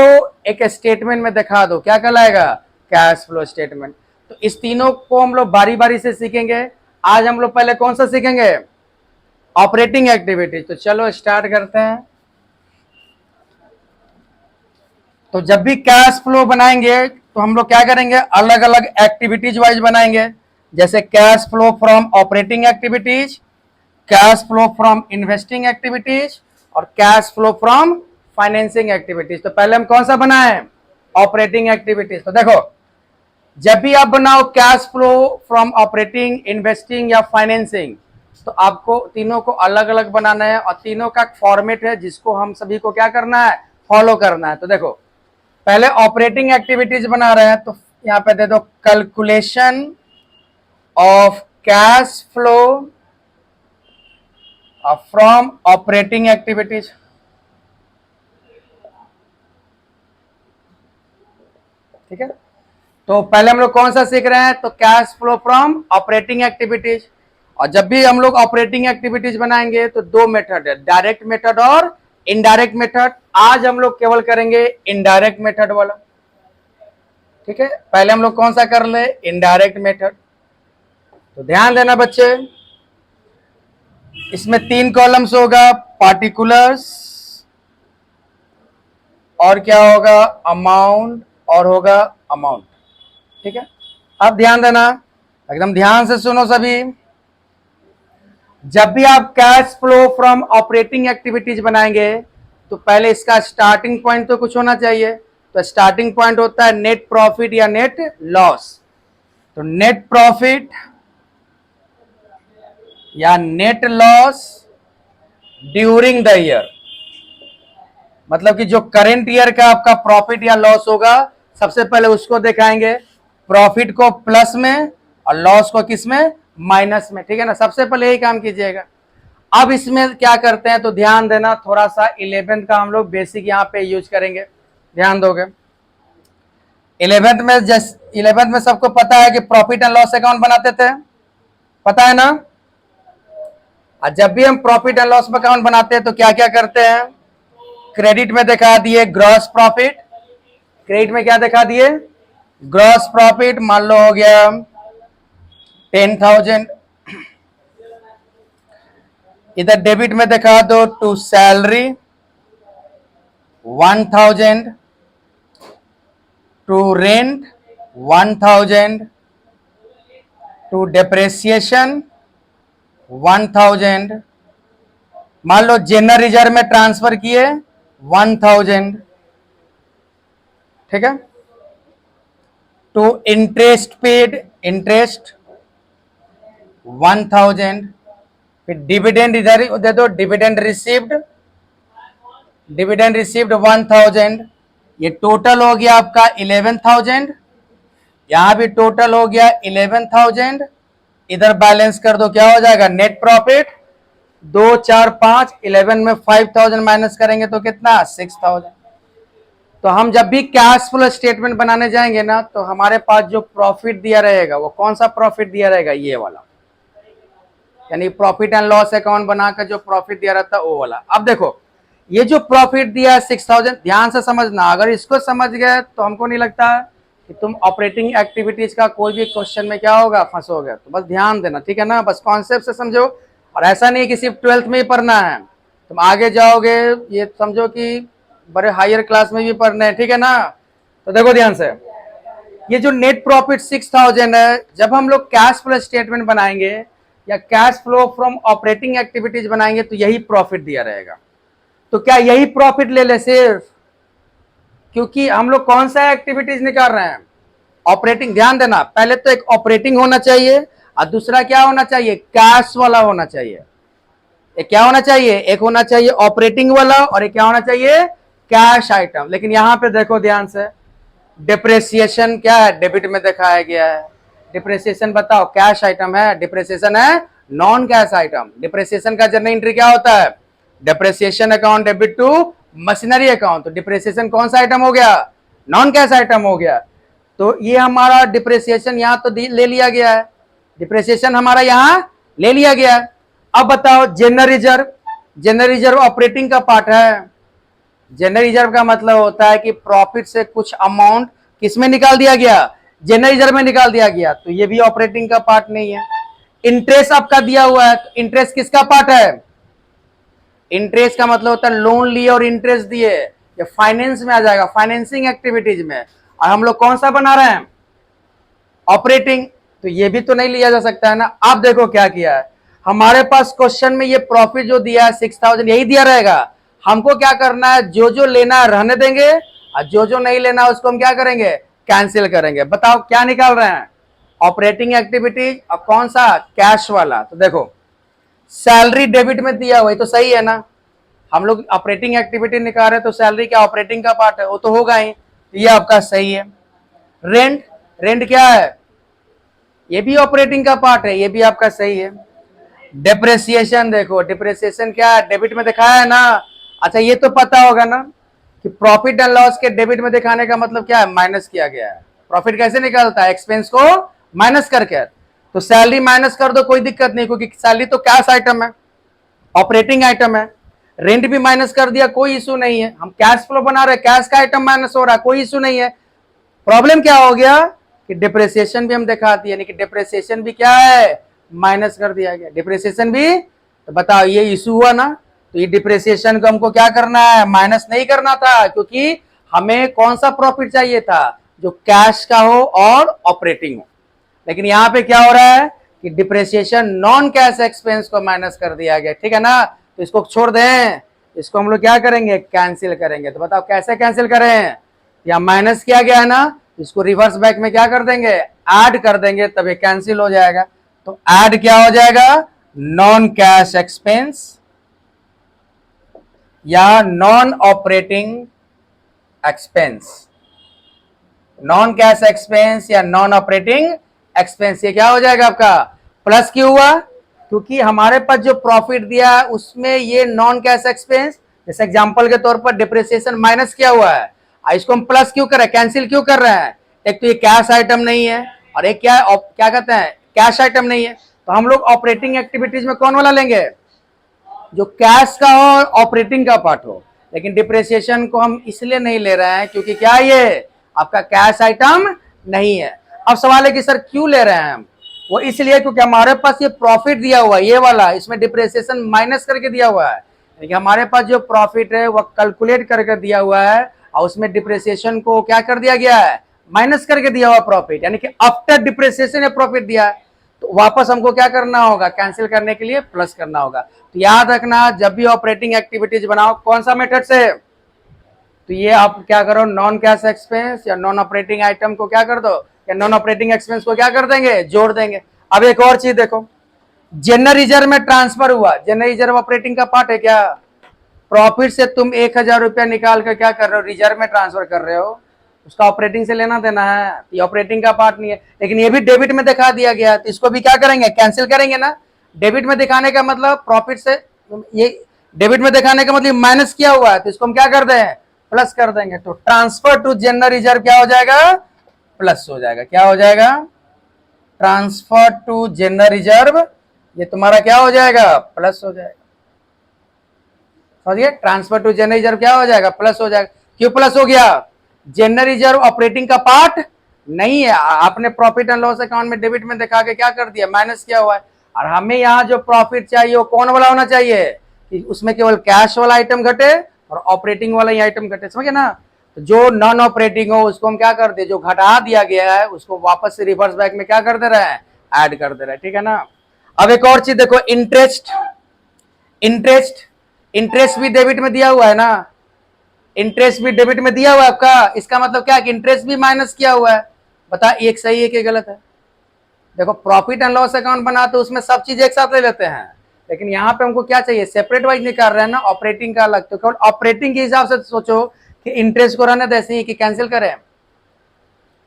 A: एक स्टेटमेंट में दिखा दो, क्या कहलाएगा, कैश फ्लो स्टेटमेंट। तो इस तीनों को हम लोग बारी बारी से सीखेंगे। आज हम लोग पहले कौन सा सीखेंगे, ऑपरेटिंग एक्टिविटीज। तो चलो स्टार्ट करते हैं। तो जब भी कैश फ्लो बनाएंगे तो हम लोग क्या करेंगे, अलग अलग एक्टिविटीज वाइज बनाएंगे, जैसे cash flow from operating activities, cash flow from investing activities और cash flow from financing activities. तो पहले हम कौन सा बनाए, ऑपरेटिंग एक्टिविटीज। तो देखो जब भी आप बनाओ cash flow from operating, investing या फाइनेंसिंग, तो आपको तीनों को अलग अलग बनाना है और तीनों का फॉर्मेट है जिसको हम सभी को क्या करना है, फॉलो करना है। तो देखो पहले ऑपरेटिंग एक्टिविटीज बना रहे हैं, तो यहां पे दे दो calculation of cash flow from operating activities, ठीक है। तो पहले हम लोग कौन सा सीख रहे हैं, तो cash flow from operating activities. और जब भी हम लोग ऑपरेटिंग एक्टिविटीज बनाएंगे तो 2 मेथड है, डायरेक्ट मेथड और इनडायरेक्ट मेथड। आज हम लोग केवल करेंगे इनडायरेक्ट मेथड वाला, ठीक है। पहले हम लोग कौन सा कर ले, इनडायरेक्ट मेथड। तो ध्यान देना बच्चे, इसमें 3 कॉलम्स होगा, पार्टिकुलर्स और क्या होगा, अमाउंट और होगा अमाउंट, ठीक है। अब ध्यान देना, एकदम ध्यान से सुनो सभी। जब भी आप cash flow from operating activities बनाएंगे तो पहले इसका स्टार्टिंग पॉइंट तो कुछ होना चाहिए। तो स्टार्टिंग पॉइंट होता है नेट प्रॉफिट या नेट लॉस। तो नेट प्रॉफिट या net loss during the year, मतलब कि जो करंट ईयर का आपका प्रॉफिट या लॉस होगा, सबसे पहले उसको दिखाएंगे, प्रॉफिट को प्लस में और लॉस को किस में, माइनस में, ठीक है ना। सबसे पहले यही काम कीजिएगा। अब इसमें क्या करते हैं, तो ध्यान देना, थोड़ा सा 11th का हम लोग बेसिक यहाँ पे यूज करेंगे, ध्यान दोगे। 11th में सबको पता है कि प्रॉफिट एंड लॉस अकाउंट बनाते थे, पता है ना। और जब भी हम प्रॉफिट एंड लॉस अकाउंट बनाते हैं तो क्या क्या करते हैं, क्रेडिट में दिखा दिए ग्रॉस प्रॉफिट, क्रेडिट में क्या दिखा दिए, ग्रॉस प्रॉफिट, मान लो हो गया 10,000। इधर डेबिट में दिखा दो to salary 1,000, to rent 1,000, to depreciation 1,000, मान लो जनरल रिजर्व में ट्रांसफर किए 1,000, ठीक है। टू इंटरेस्ट पेड, इंटरेस्ट 1000, फिर डिविडेंड इधर दे दो, डिविडेंड रिसीव्ड, 1000, ये टोटल हो गया आपका 11,000, यहां भी टोटल हो गया 11,000, इधर बैलेंस कर दो, क्या हो जाएगा नेट प्रॉफिट, 2 4 5, 11 में 5,000 माइनस करेंगे तो कितना 6,000। तो हम जब भी कैश फ्लो स्टेटमेंट बनाने जाएंगे ना, तो हमारे पास जो प्रॉफिट दिया रहेगा वो कौन सा प्रॉफिट दिया रहेगा, ये वाला, यानी प्रॉफिट एंड लॉस अकाउंट बनाकर जो प्रॉफिट दिया रहता है वो वाला। अब देखो ये जो प्रॉफिट दिया है 6,000, ध्यान से समझना, अगर इसको समझ गए तो हमको नहीं लगता कि तुम ऑपरेटिंग एक्टिविटीज का कोई भी क्वेश्चन में क्या होगा फंसोगे। तो बस ध्यान देना, ठीक है ना, बस कॉन्सेप्ट से समझो। और ऐसा नहीं कि सिर्फ 12th में ही पढ़ना है, तुम आगे जाओगे ये समझो कि बड़े हायर क्लास में भी पढ़ने हैं, ठीक है ना। तो देखो ध्यान से, ये जो नेट प्रॉफिट 6,000 है, जब हम लोग कैश फ्लो स्टेटमेंट बनाएंगे या cash flow from operating activities बनाएंगे तो यही प्रॉफिट दिया रहेगा। तो क्या यही प्रॉफिट ले ले सिर्फ, क्योंकि हम लोग कौन सा एक्टिविटीज निकाल रहे हैं, ऑपरेटिंग। ध्यान देना, पहले तो एक ऑपरेटिंग होना चाहिए और दूसरा क्या होना चाहिए, कैश वाला होना चाहिए। एक क्या होना चाहिए, एक होना चाहिए ऑपरेटिंग वाला और एक क्या होना चाहिए, कैश आइटम। लेकिन यहां पे देखो ध्यान से, डिप्रेसिएशन क्या है, डेबिट में दिखाया गया है। डिप्रेसिएशन बताओ, कैश आइटम है, डिप्रेसिएशन है नॉन कैश आइटम। डिप्रेसिएशन का जर्नल एंट्री क्या होता है, depreciation account debit to machinery account. तो डिप्रेसिएशन कौन सा आइटम हो गया, नॉन कैश आइटम हो गया। तो ये हमारा डिप्रेसिएशन यहां तो ले लिया गया है, डिप्रेसिएशन हमारा यहां ले लिया गया है। अब बताओ general reserve, general reserve operating का पार्ट है। जनरल रिजर्व का मतलब होता है कि प्रॉफिट से कुछ अमाउंट किसमें निकाल दिया गया, जनरल रिजर्व में निकाल दिया गया, तो ये भी ऑपरेटिंग का पार्ट नहीं है। इंटरेस्ट आपका दिया हुआ है, तो इंटरेस्ट किसका पार्ट है, इंटरेस्ट का मतलब होता है लोन लिए और इंटरेस्ट दिए, ये फाइनेंस में आ जाएगा, फाइनेंसिंग एक्टिविटीज में। और हम लोग कौन सा बना रहे हैं, ऑपरेटिंग, तो ये भी तो नहीं लिया जा सकता है ना। आप देखो क्या किया है, हमारे पास क्वेश्चन में ये प्रॉफिट जो दिया है 6,000 यही दिया रहेगा। हमको क्या करना है, जो जो लेना है रहने देंगे और जो जो नहीं लेना है उसको हम क्या करेंगे, कैंसिल करेंगे। बताओ क्या निकाल रहे हैं, ऑपरेटिंग एक्टिविटीज और कौन सा, कैश वाला। तो देखो सैलरी डेबिट में दिया हुआ है तो सही है ना, हम लोग ऑपरेटिंग एक्टिविटी निकाल रहे हैं तो सैलरी क्या ऑपरेटिंग का पार्ट है, वो तो होगा ही, ये आपका सही है। रेंट, रेंट क्या है, ये भी ऑपरेटिंग का पार्ट है, ये भी आपका सही है। डिप्रेसिएशन देखो, डिप्रेसिएशन क्या है, डेबिट में दिखाया है ना। अच्छा ये तो पता होगा ना कि प्रॉफिट एंड लॉस के डेबिट में दिखाने का मतलब क्या है, माइनस किया गया है। प्रॉफिट कैसे निकलता है, एक्सपेंस को माइनस करके। तो सैलरी माइनस कर दो, कोई दिक्कत नहीं, क्योंकि सैलरी तो कैश आइटम है, ऑपरेटिंग आइटम है। रेंट भी माइनस कर दिया, कोई इशू नहीं है, हम कैश फ्लो बना रहे हैं, कैश का आइटम माइनस हो रहा है, कोई इशू नहीं है। प्रॉब्लम क्या हो गया कि डिप्रेसिएशन भी हम दिखाती है, यानी कि डिप्रेसिएशन भी क्या है, माइनस कर दिया गया, डिप्रेसिएशन भी। तो बताओ ये इशू हुआ ना, तो ये डिप्रेसिएशन को हमको क्या करना है, माइनस नहीं करना था, क्योंकि हमें कौन सा प्रॉफिट चाहिए था, जो कैश का हो और ऑपरेटिंग हो। लेकिन यहां पे क्या हो रहा है कि डिप्रेसिएशन नॉन कैश एक्सपेंस को माइनस कर दिया गया, ठीक है ना। तो इसको छोड़ दें, इसको हम लोग क्या करेंगे, कैंसिल करेंगे। तो बताओ कैसे कैंसिल करें, या माइनस किया गया है ना, इसको रिवर्स बैक में क्या कर देंगे, ऐड कर देंगे, तब ये कैंसिल हो जाएगा। तो ऐड क्या हो जाएगा, नॉन कैश एक्सपेंस या non operating expense, non cash expense या नॉन ऑपरेटिंग एक्सपेंस, ये क्या हो जाएगा आपका, प्लस क्यों हुआ, क्योंकि हमारे पास जो प्रॉफिट दिया है उसमें ये नॉन कैश एक्सपेंस, जैसे एग्जांपल के तौर पर डिप्रिसिएशन माइनस किया हुआ है, इसको हम प्लस क्यों कर रहे हैं, कैंसिल क्यों कर रहे हैं। एक तो ये कैश आइटम नहीं है और एक क्या क्या कहते हैं, कैश आइटम नहीं है। तो हम लोग ऑपरेटिंग एक्टिविटीज में कौन वाला लेंगे, जो कैश का हो और ऑपरेटिंग का पार्ट हो। लेकिन डिप्रिसिएशन को हम इसलिए नहीं ले रहे हैं क्योंकि क्या ये आपका कैश आइटम नहीं है। अब सवाल है कि सर क्यों ले रहे हैं हम, वो इसलिए क्योंकि हमारे पास ये प्रॉफिट दिया हुआ है, ये वाला, इसमें डिप्रिसिएशन माइनस करके दिया हुआ है। यानी हमारे पास जो प्रॉफिट है वो कैलकुलेट करके दिया हुआ है और उसमें डिप्रिसिएशन को क्या कर दिया गया है, माइनस करके दिया हुआ प्रॉफिट, यानी कि आफ्टर डिप्रिसिएशन ये प्रॉफिट दिया है। तो वापस हमको क्या करना होगा, कैंसिल करने के लिए प्लस करना होगा। तो याद रखना, जब भी ऑपरेटिंग एक्टिविटीज बनाओ कौन सा मेथड से, तो ये आप क्या करो, नॉन कैश एक्सपेंस या नॉन ऑपरेटिंग आइटम को क्या कर दो, या नॉन ऑपरेटिंग एक्सपेंस को क्या कर देंगे, जोड़ देंगे। अब एक और चीज देखो, जनरल रिजर्व में ट्रांसफर हुआ, जनरल रिजर्व ऑपरेटिंग का पार्ट है क्या? प्रॉफिट से तुम 1,000 रुपया निकाल कर क्या कर रहे हो, रिजर्व में ट्रांसफर कर रहे हो, उसका ऑपरेटिंग से लेना देना है, ये ऑपरेटिंग का पार्ट नहीं है। लेकिन ये भी डेबिट में दिखा दिया गया, तो इसको भी क्या करेंगे, कैंसिल करेंगे ना। डेबिट में दिखाने का मतलब प्रॉफिट से, ये डेबिट में दिखाने का मतलब माइनस किया हुआ है, तो इसको हम क्या कर दें, प्लस कर देंगे। तो ट्रांसफर टू जनरल रिजर्व क्या हो जाएगा, प्लस हो जाएगा। क्या हो जाएगा, ट्रांसफर टू जनरल रिजर्व, ये तुम्हारा क्या हो जाएगा, प्लस हो जाएगा। समझिए, ट्रांसफर टू जनरल रिजर्व क्या हो जाएगा, प्लस हो जाएगा। क्यों प्लस हो गया, जनरल रिजर्व ऑपरेटिंग का पार्ट नहीं है, आपने प्रॉफिट एंड लॉस अकाउंट में डेबिट में दिखा के क्या कर दिया, माइनस किया हुआ है। और हमें यहाँ जो प्रॉफिट चाहिए वो कौन वाला होना चाहिए, कि उसमें केवल कैश वाला आइटम घटे और ऑपरेटिंग वाला ही आइटम घटे, समझे ना। तो जो नॉन ऑपरेटिंग हो उसको हम क्या कर दे, जो घटा दिया गया है उसको वापस से रिवर्स बैक में क्या कर दे रहे हैं, ऐड कर दे रहे हैं, ठीक है ना। अब एक और चीज देखो, इंटरेस्ट, इंटरेस्ट इंटरेस्ट भी डेबिट में दिया हुआ है ना, इंटरेस्ट भी डेबिट में दिया हुआ है आपका, इसका मतलब क्या है कि इंटरेस्ट भी माइनस किया हुआ है। बता एक सही है कि गलत है। देखो प्रॉफिट एंड लॉस अकाउंट बनाते तो उसमें सब चीज एक साथ ले लेते हैं, लेकिन यहाँ पे हमको क्या चाहिए, सेपरेट वाइज निकाल रहे हैं ना, ऑपरेटिंग का अलग। तो केवल ऑपरेटिंग के हिसाब से सोचो कि इंटरेस्ट को रहने दें ही कि कैंसिल करें,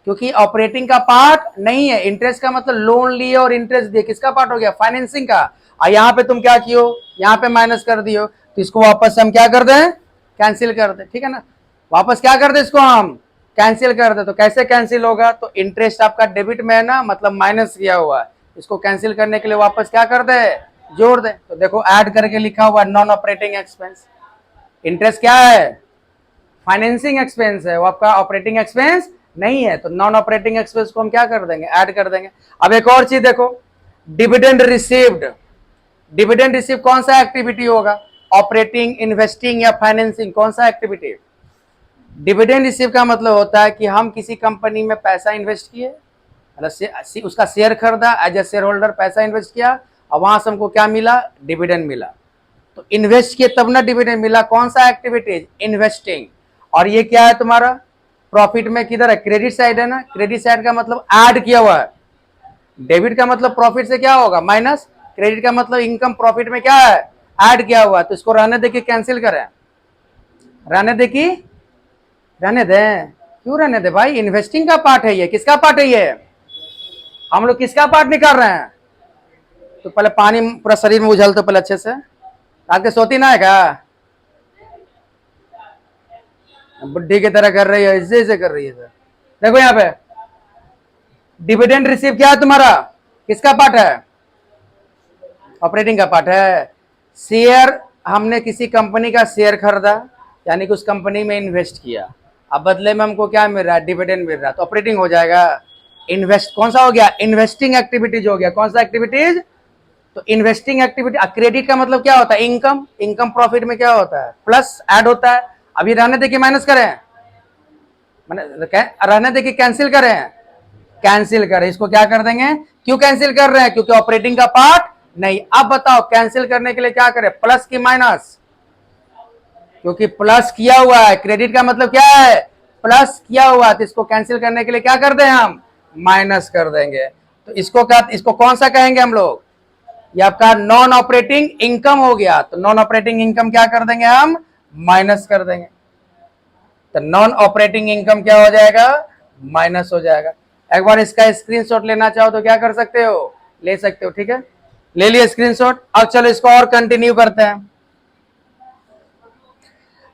A: क्योंकि ऑपरेटिंग का पार्ट नहीं है। इंटरेस्ट का मतलब लोन लिए और इंटरेस्ट दिए, किसका पार्ट हो गया, फाइनेंसिंग का। और यहाँ पे तुम क्या कियो, यहाँ पे माइनस कर दियो, तो इसको वापस हम क्या कर दें, कैंसिल कर दे, ठीक है ना। वापस क्या कर दे, इसको हम कैंसिल कर दे। तो कैसे कैंसिल होगा, तो इंटरेस्ट आपका डेबिट में है ना, मतलब माइनस किया हुआ है, इसको कैंसिल करने के लिए वापस क्या कर दे, जोड़ दे। तो देखो ऐड करके लिखा हुआ नॉन ऑपरेटिंग एक्सपेंस। इंटरेस्ट क्या है, फाइनेंसिंग एक्सपेंस है, वो आपका ऑपरेटिंग एक्सपेंस नहीं है। तो नॉन ऑपरेटिंग एक्सपेंस को हम क्या कर देंगे, ऐड कर देंगे। अब एक और चीज देखो, डिविडेंड रिसीव्ड, डिविडेंड रिसीव कौन सा एक्टिविटी होगा, ऑपरेटिंग, इन्वेस्टिंग या फाइनेंसिंग, कौन सा एक्टिविटी। डिविडेंड रिसीव का मतलब होता है कि हम किसी कंपनी में पैसा इन्वेस्ट किए, मतलब उसका शेयर खरीदा, एज ए शेयर होल्डर पैसा इन्वेस्ट किया और वहां से हमको क्या मिला, डिविडेंड मिला। तो इन्वेस्ट किए तब ना डिविडेंड मिला, कौन सा एक्टिविटीज, इन्वेस्टिंग। और ये क्या है तुम्हारा, प्रॉफिट में किधर है, क्रेडिट साइड है ना, क्रेडिट साइड का मतलब ऐड किया हुआ है। डेबिट का मतलब प्रॉफिट से क्या होगा, माइनस, क्रेडिट का मतलब इनकम प्रॉफिट में क्या है, ऐड किया हुआ है। तो इसको रहने दे के कैंसिल करें, रहने दे कि रहने दें, क्यों रहने दे भाई, इन्वेस्टिंग का पार्ट है ये, किसका पार्ट है ये, हम लोग किसका पार्ट निकाल रहे हैं। तो पहले पानी पूरा शरीर में उछल, तो पहले अच्छे से, रात के सोती ना है क्या, बुढ़ी की तरह कर रही है, ऐसे कर रही है सर। देखो यहाँ पे डिविडेंड रिसीव क्या है तुम्हारा, किसका पार्ट है, ऑपरेटिंग का पार्ट है। शेयर, हमने किसी कंपनी का शेयर खरीदा, यानी कि उस कंपनी में इन्वेस्ट किया, अब बदले में हमको क्या मिल रहा है, डिविडेंड मिल रहा है, तो ऑपरेटिंग हो जाएगा। इन्वेस्ट कौन सा हो गया, इन्वेस्टिंग एक्टिविटीज हो गया, कौन सा एक्टिविटीज, तो इन्वेस्टिंग एक्टिविटी। क्रेडिट का मतलब क्या होता है, इनकम, इनकम प्रॉफिट में क्या होता है, प्लस ऐड होता है। अभी रहने देखिए माइनस करें, रहने देखिए कैंसिल करें, कैंसिल करें, इसको क्या कर देंगे, क्यों कैंसिल कर रहे हैं, क्योंकि ऑपरेटिंग का पार्ट नहीं। अब बताओ कैंसिल करने के लिए क्या करें, प्लस की माइनस, क्योंकि प्लस किया हुआ है, क्रेडिट का मतलब क्या है, प्लस किया हुआ है, तो इसको कैंसिल करने के लिए क्या कर दें हम, माइनस कर देंगे। तो इसको क्या, इसको कौन सा कहेंगे हम लोग, ये आपका नॉन ऑपरेटिंग इनकम हो गया। तो नॉन ऑपरेटिंग इनकम क्या कर देंगे हम, माइनस कर देंगे। तो नॉन ऑपरेटिंग इनकम क्या हो जाएगा, माइनस हो जाएगा। एक बार इसका स्क्रीनशॉट लेना चाहो तो क्या कर सकते हो, ले सकते हो, ठीक है, ले लिया स्क्रीनशॉट। अब चलो इसको और कंटिन्यू करते हैं।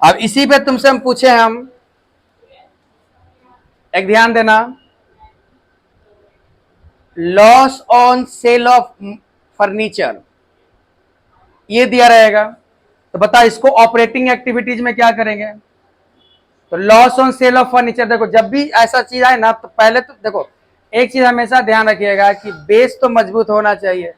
A: अब इसी पे तुमसे हम पूछे, हम एक ध्यान देना, loss on sale of furniture ये दिया रहेगा, तो बता इसको ऑपरेटिंग एक्टिविटीज में क्या करेंगे। तो loss on sale of furniture, देखो जब भी ऐसा चीज आए ना, तो पहले तो देखो एक चीज हमेशा ध्यान रखिएगा कि बेस तो मजबूत होना चाहिए।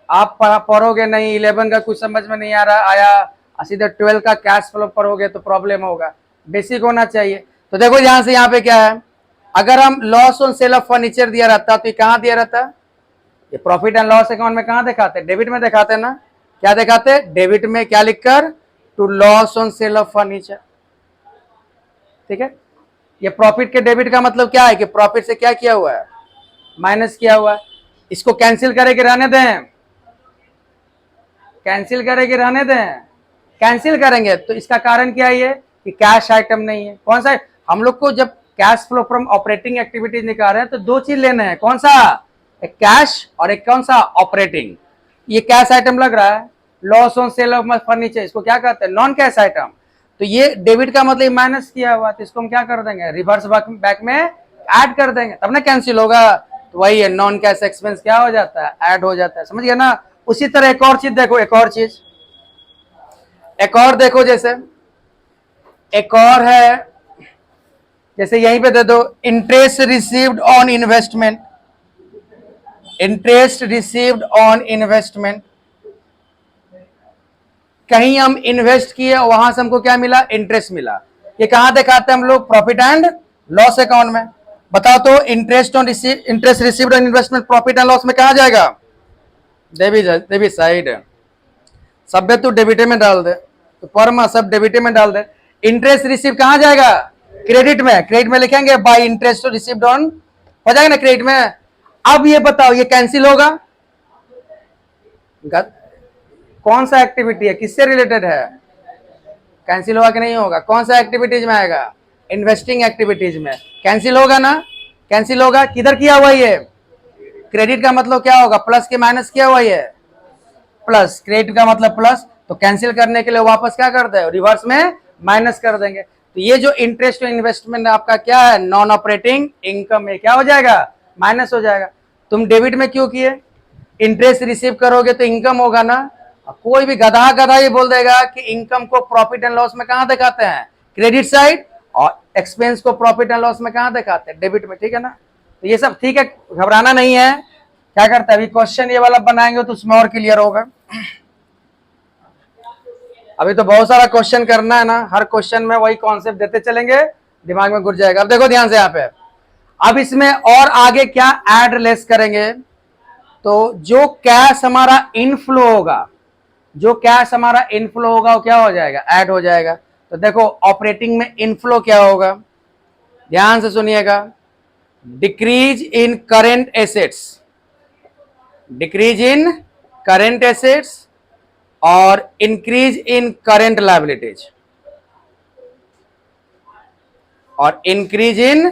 A: आप पढ़ोगे नहीं, 11 का कुछ समझ में नहीं आ रहा आया, सीधे 12 का कैश फ्लो पढ़ोगे तो प्रॉब्लम होगा, बेसिक होना चाहिए। तो देखो यहां से यहाँ पे क्या है, अगर हम loss on sale of furniture दिया रहता तो ये कहाँ दिया रहता, ये प्रॉफिट एंड लॉस अकाउंट में कहाँ दिखाते, डेबिट में दिखाते ना, क्या दिखाते, डेबिट में क्या लिखकर, to loss on sale of furniture, ठीक है। ये प्रॉफिट के डेबिट का मतलब क्या है कि प्रॉफिट से क्या किया हुआ है, माइनस किया हुआ है। इसको कैंसिल करें कि रहने दें, कैंसिल करेंगे, रहने दें, कैंसिल करेंगे। तो इसका कारण क्या है ये कि कैश आइटम नहीं है। कौन सा? हम लोग को जब cash flow from operating activities निकाल रहे हैं तो दो चीज लेने हैं। कौन सा? एक कैश और एक कौन सा? ऑपरेटिंग। ये कैश आइटम लग रहा है, loss on sale of furniture, इसको क्या कहते हैं? Non cash item. तो ये डेबिट का मतलब माइनस किया हुआ, तो इसको हम क्या कर देंगे? रिवर्स बैक में ऐड कर देंगे, तब ना कैंसिल होगा। तो वही है, नॉन कैश एक्सपेंस क्या हो जाता है? ऐड हो जाता है। समझ गया ना? उसी तरह एक और चीज देखो, एक और चीज, एक और देखो, जैसे एक और है, जैसे यहीं पे दे दो, interest received on investment, interest received on investment. कहीं हम इन्वेस्ट किए, वहां से हमको क्या मिला? इंटरेस्ट मिला। ये कहां दिखाते हैं हम लोग? प्रॉफिट एंड लॉस अकाउंट में। बताओ तो, interest on interest received on investment profit and loss में कहां जाएगा? Debit side. सब तो डेबिटे में डाल दे, तो परमा सब डेबिटे में डाल दे। इंटरेस्ट रिसीव कहां जाएगा? क्रेडिट में। क्रेडिट में लिखेंगे बाय इंटरेस्ट रिसीव्ड ऑन, हो जाएगा ना क्रेडिट में। अब ये बताओ, ये कैंसिल होगा? कौन सा एक्टिविटी है, किससे रिलेटेड है? कैंसिल होगा कि नहीं होगा? कौन सा एक्टिविटीज में आएगा? इन्वेस्टिंग एक्टिविटीज में। कैंसिल होगा ना? कैंसिल होगा। किधर किया हुआ ये? क्रेडिट का मतलब क्या होगा? प्लस के माइनस किया हुआ ये प्लस, क्रेडिट का मतलब प्लस। तो कैंसिल करने के लिए वापस क्या करते हैं? रिवर्स में माइनस कर देंगे। तो ये जो इंटरेस्ट इन्वेस्टमेंट आपका क्या है? नॉन ऑपरेटिंग इनकम में क्या हो जाएगा? माइनस हो जाएगा। तुम डेबिट में क्यों किए? इंटरेस्ट रिसीव करोगे तो इनकम होगा ना। कोई भी गधा गधा ये बोल देगा कि इनकम को प्रॉफिट एंड लॉस में कहां दिखाते हैं? Credit side. और एक्सपेंस को प्रॉफिट एंड लॉस में कहां दिखाते हैं? डेबिट में। ठीक है ना? तो ये सब ठीक है, घबराना नहीं है। क्या करता है अभी? क्वेश्चन ये वाला बनाएंगे तो उसमें और क्लियर होगा। अभी तो बहुत सारा क्वेश्चन करना है ना, हर क्वेश्चन में वही कॉन्सेप्ट देते चलेंगे, दिमाग में घुस जाएगा। अब देखो ध्यान से यहाँ पे, अब इसमें और आगे क्या ऐड लेस करेंगे? तो जो कैश हमारा इनफ्लो होगा, जो कैश हमारा इनफ्लो होगा वो क्या हो जाएगा? ऐड हो जाएगा। तो देखो ऑपरेटिंग में इनफ्लो क्या होगा, ध्यान से सुनिएगा। Decrease in current assets, decrease in current assets और इंक्रीज इन करेंट लायबिलिटीज, और इंक्रीज इन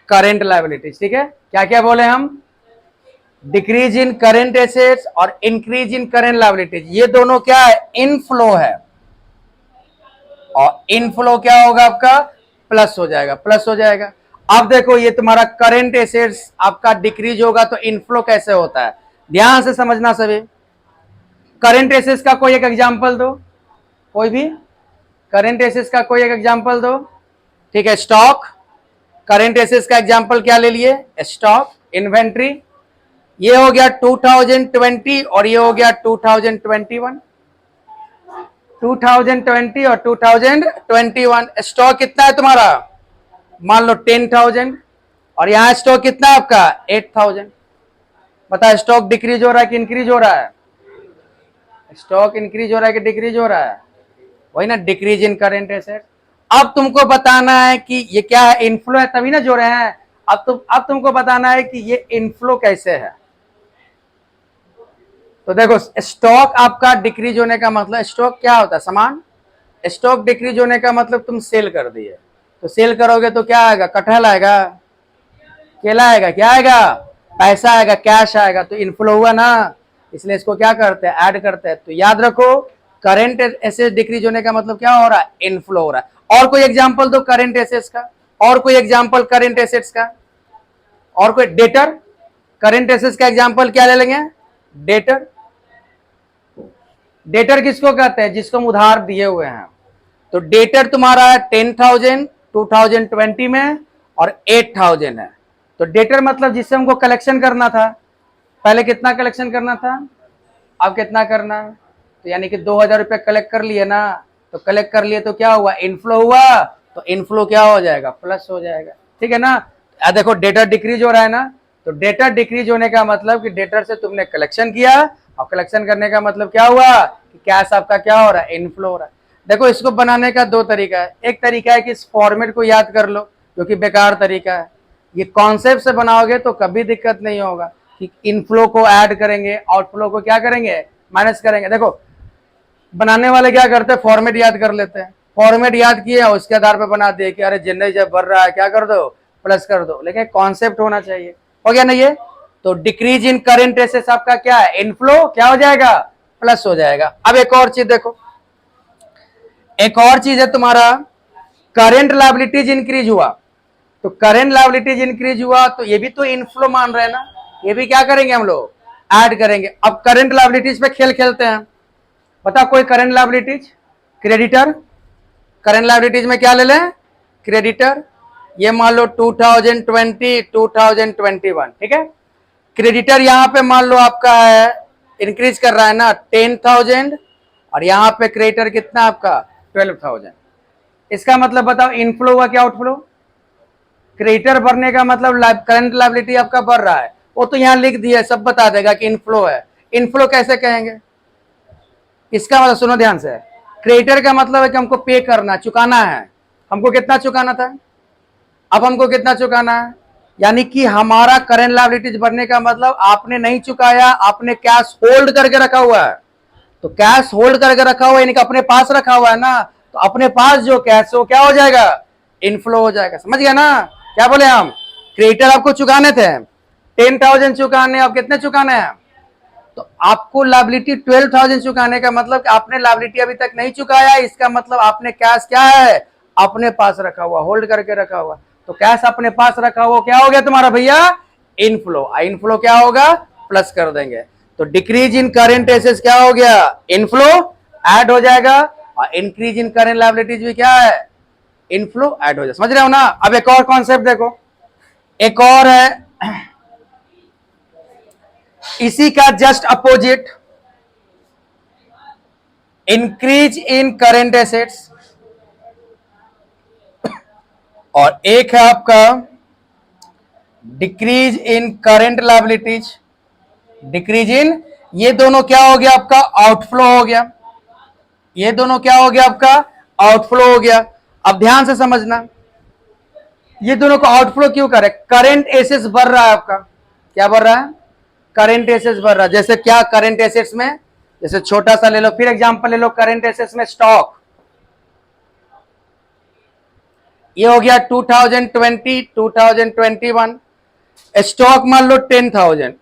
A: करेंट लायबिलिटीज। ठीक है, क्या क्या बोले हम? डिक्रीज इन करेंट एसेट्स और इंक्रीज इन करेंट लायबिलिटीज, ये दोनों क्या है? इनफ्लो है। और इनफ्लो क्या होगा आपका? प्लस हो जाएगा, प्लस हो जाएगा। अब देखो ये तुम्हारा करेंट एसेट्स आपका डिक्रीज होगा तो इनफ्लो कैसे होता है? ध्यान से समझना सभी। करेंट एसेट्स का कोई एक एग्जांपल दो, कोई भी करेंट एसेट्स का कोई एक एग्जांपल दो। ठीक है, स्टॉक। करेंट एसेट्स का एग्जांपल क्या ले लिए? स्टॉक। इन्वेंट्री, ये हो गया 2020 और ये हो गया 2021। 2020 और 2021। स्टॉक कितना है तुम्हारा? मान लो 10,000, और यहां स्टॉक कितना है आपका? 8,000। बता, स्टॉक डिक्रीज हो रहा है कि इंक्रीज हो रहा है? स्टॉक इंक्रीज हो रहा है कि डिक्रीज हो रहा है? वही ना, डिक्रीज इन करेंट एसेट। अब तुमको बताना है कि ये क्या है? इनफ्लो है, तभी ना जो रहे हैं। अब तुमको बताना है कि ये इनफ्लो कैसे है। तो देखो, स्टॉक आपका डिक्रीज होने का मतलब, स्टॉक क्या होता है? सामान। स्टॉक डिक्रीज होने का मतलब तुम सेल कर दिए, तो सेल करोगे तो क्या आएगा? कटहल आएगा, केला आएगा, क्या आएगा? पैसा आएगा, कैश आएगा। तो इनफ्लो हुआ ना, इसलिए इसको क्या करते हैं? ऐड करते हैं। तो याद रखो, करंट एसेट डिक्रीज होने का मतलब क्या हो रहा है? इनफ्लो हो रहा है। और कोई एग्जांपल दो करंट एसेट्स का, और कोई एग्जांपल करंट एसेट्स का, और कोई? डेटर। करंट एसेट्स का एग्जांपल क्या ले लेंगे? डेटर। डेटर किसको कहते हैं? जिसको हम उधार दिए हुए हैं। तो डेटर तुम्हारा है 10,000 2020 में और 8,000 है। तो डेटर मतलब जिससे हमको कलेक्शन करना था। पहले कितना कलेक्शन करना था, अब कितना करना है? तो यानी कि 2,000 रुपये कलेक्ट कर लिए ना। तो कलेक्ट कर लिए तो क्या हुआ? इनफ्लो हुआ। तो इनफ्लो क्या हो जाएगा? प्लस हो जाएगा। ठीक है ना? देखो डेटर डिक्रीज हो रहा है ना, तो डेटर डिक्रीज होने का मतलब कि डेटर से तुमने कलेक्शन किया, और कलेक्शन करने का मतलब क्या हुआ? कि कैश आपका क्या हो रहा है? इनफ्लो हो रहा है। देखो इसको बनाने का दो तरीका है। एक तरीका है कि इस फॉर्मेट को याद कर लो, जो कि बेकार तरीका है। ये कॉन्सेप्ट से बनाओगे तो कभी दिक्कत नहीं होगा कि इनफ्लो को ऐड करेंगे, आउटफ्लो को क्या करेंगे? माइनस करेंगे। देखो बनाने वाले क्या करते हैं, फॉर्मेट याद कर लेते हैं, फॉर्मेट याद किए उसके आधार पर बना दिए कि अरे जनरल जब बढ़ रहा है क्या कर दो, प्लस कर दो, लेकिन कॉन्सेप्ट होना चाहिए। हो गया ना ये? तो डिक्रीज इन करेंट एसेट्स आपका क्या है, इनफ्लो क्या हो जाएगा, प्लस हो जाएगा। अब एक और चीज देखो, एक और चीज है तुम्हारा करेंट लायबिलिटीज इंक्रीज हुआ, तो करेंट लायबिलिटीज इंक्रीज हुआ तो ये भी तो इनफ्लो मान रहे हैं ना, ये भी क्या करेंगे हम लोग, ऐड करेंगे। अब करेंट लायबिलिटीज पे खेल खेलते हैं, बताओ कोई current liabilities, creditor, current liabilities में क्या ले लें, क्रेडिटर, ये मान लो 2020 2021, ठीक है। क्रेडिटर यहां पे मान लो आपका है इंक्रीज कर रहा है ना 10,000, और यहां पे क्रेडिटर कितना आपका 12,000। इसका मतलब बताओ इनफ्लो हुआ क्या आउटफ्लो, क्रेडिटर बढ़ने का मतलब करंट लायबिलिटी आपका बढ़ रहा है, वो तो यहां लिख दिया, सब बता देगा कि इनफ्लो है। इनफ्लो कैसे कहेंगे, इसका मतलब सुनो ध्यान से, क्रेडिटर का मतलब है कि हमको पे करना, चुकाना है, हमको कितना चुकाना था, अब हमको कितना चुकाना है, यानी कि हमारा करंट लायबिलिटीज बढ़ने का मतलब आपने नहीं चुकाया, आपने कैश होल्ड करके रखा हुआ है, तो कैश होल्ड करके रखा हुआ है यानी कि अपने पास रखा हुआ है ना, तो अपने पास जो कैश वो क्या हो जाएगा, इनफ्लो हो जाएगा। समझ गया ना, क्या बोले हम, क्रेडिटर आपको चुकाने थे 10,000 चुकाने, अब कितने चुकाने हैं, तो आपको लायबिलिटी 12,000 चुकाने का मतलब आपने लायबिलिटी अभी तक नहीं चुकाया, इसका मतलब आपने कैश क्या है अपने पास रखा हुआ, होल्ड करके रखा हुआ, तो कैश अपने पास रखा हुआ क्या हो गया तुम्हारा भैया, इनफ्लो। इनफ्लो क्या होगा, प्लस कर देंगे, तो डिक्रीज इन करेंट एसेट्स क्या हो गया, इनफ्लो ऐड हो जाएगा, और इंक्रीज इन करेंट लायबिलिटीज भी क्या है, इनफ्लो ऐड हो जाएगा। समझ रहे हो ना। अब एक और कॉन्सेप्ट देखो, एक और है इसी का just opposite, increase in current assets, और एक है आपका decrease in current liabilities, decrease in, ये दोनों क्या हो गया आपका आउटफ्लो हो गया, ये दोनों क्या हो गया आपका आउटफ्लो हो गया। अब ध्यान से समझना, ये दोनों को आउटफ्लो क्यों करे, करेंट एसेट्स बढ़ रहा है आपका, क्या बढ़ रहा है, करेंट एसेट्स बढ़ रहा है। जैसे क्या करेंट एसेट्स में, जैसे छोटा सा ले लो, फिर एग्जांपल ले लो करेंट एसेट्स में स्टॉक, ये हो गया 2020 2021, स्टॉक मान लो 10,000,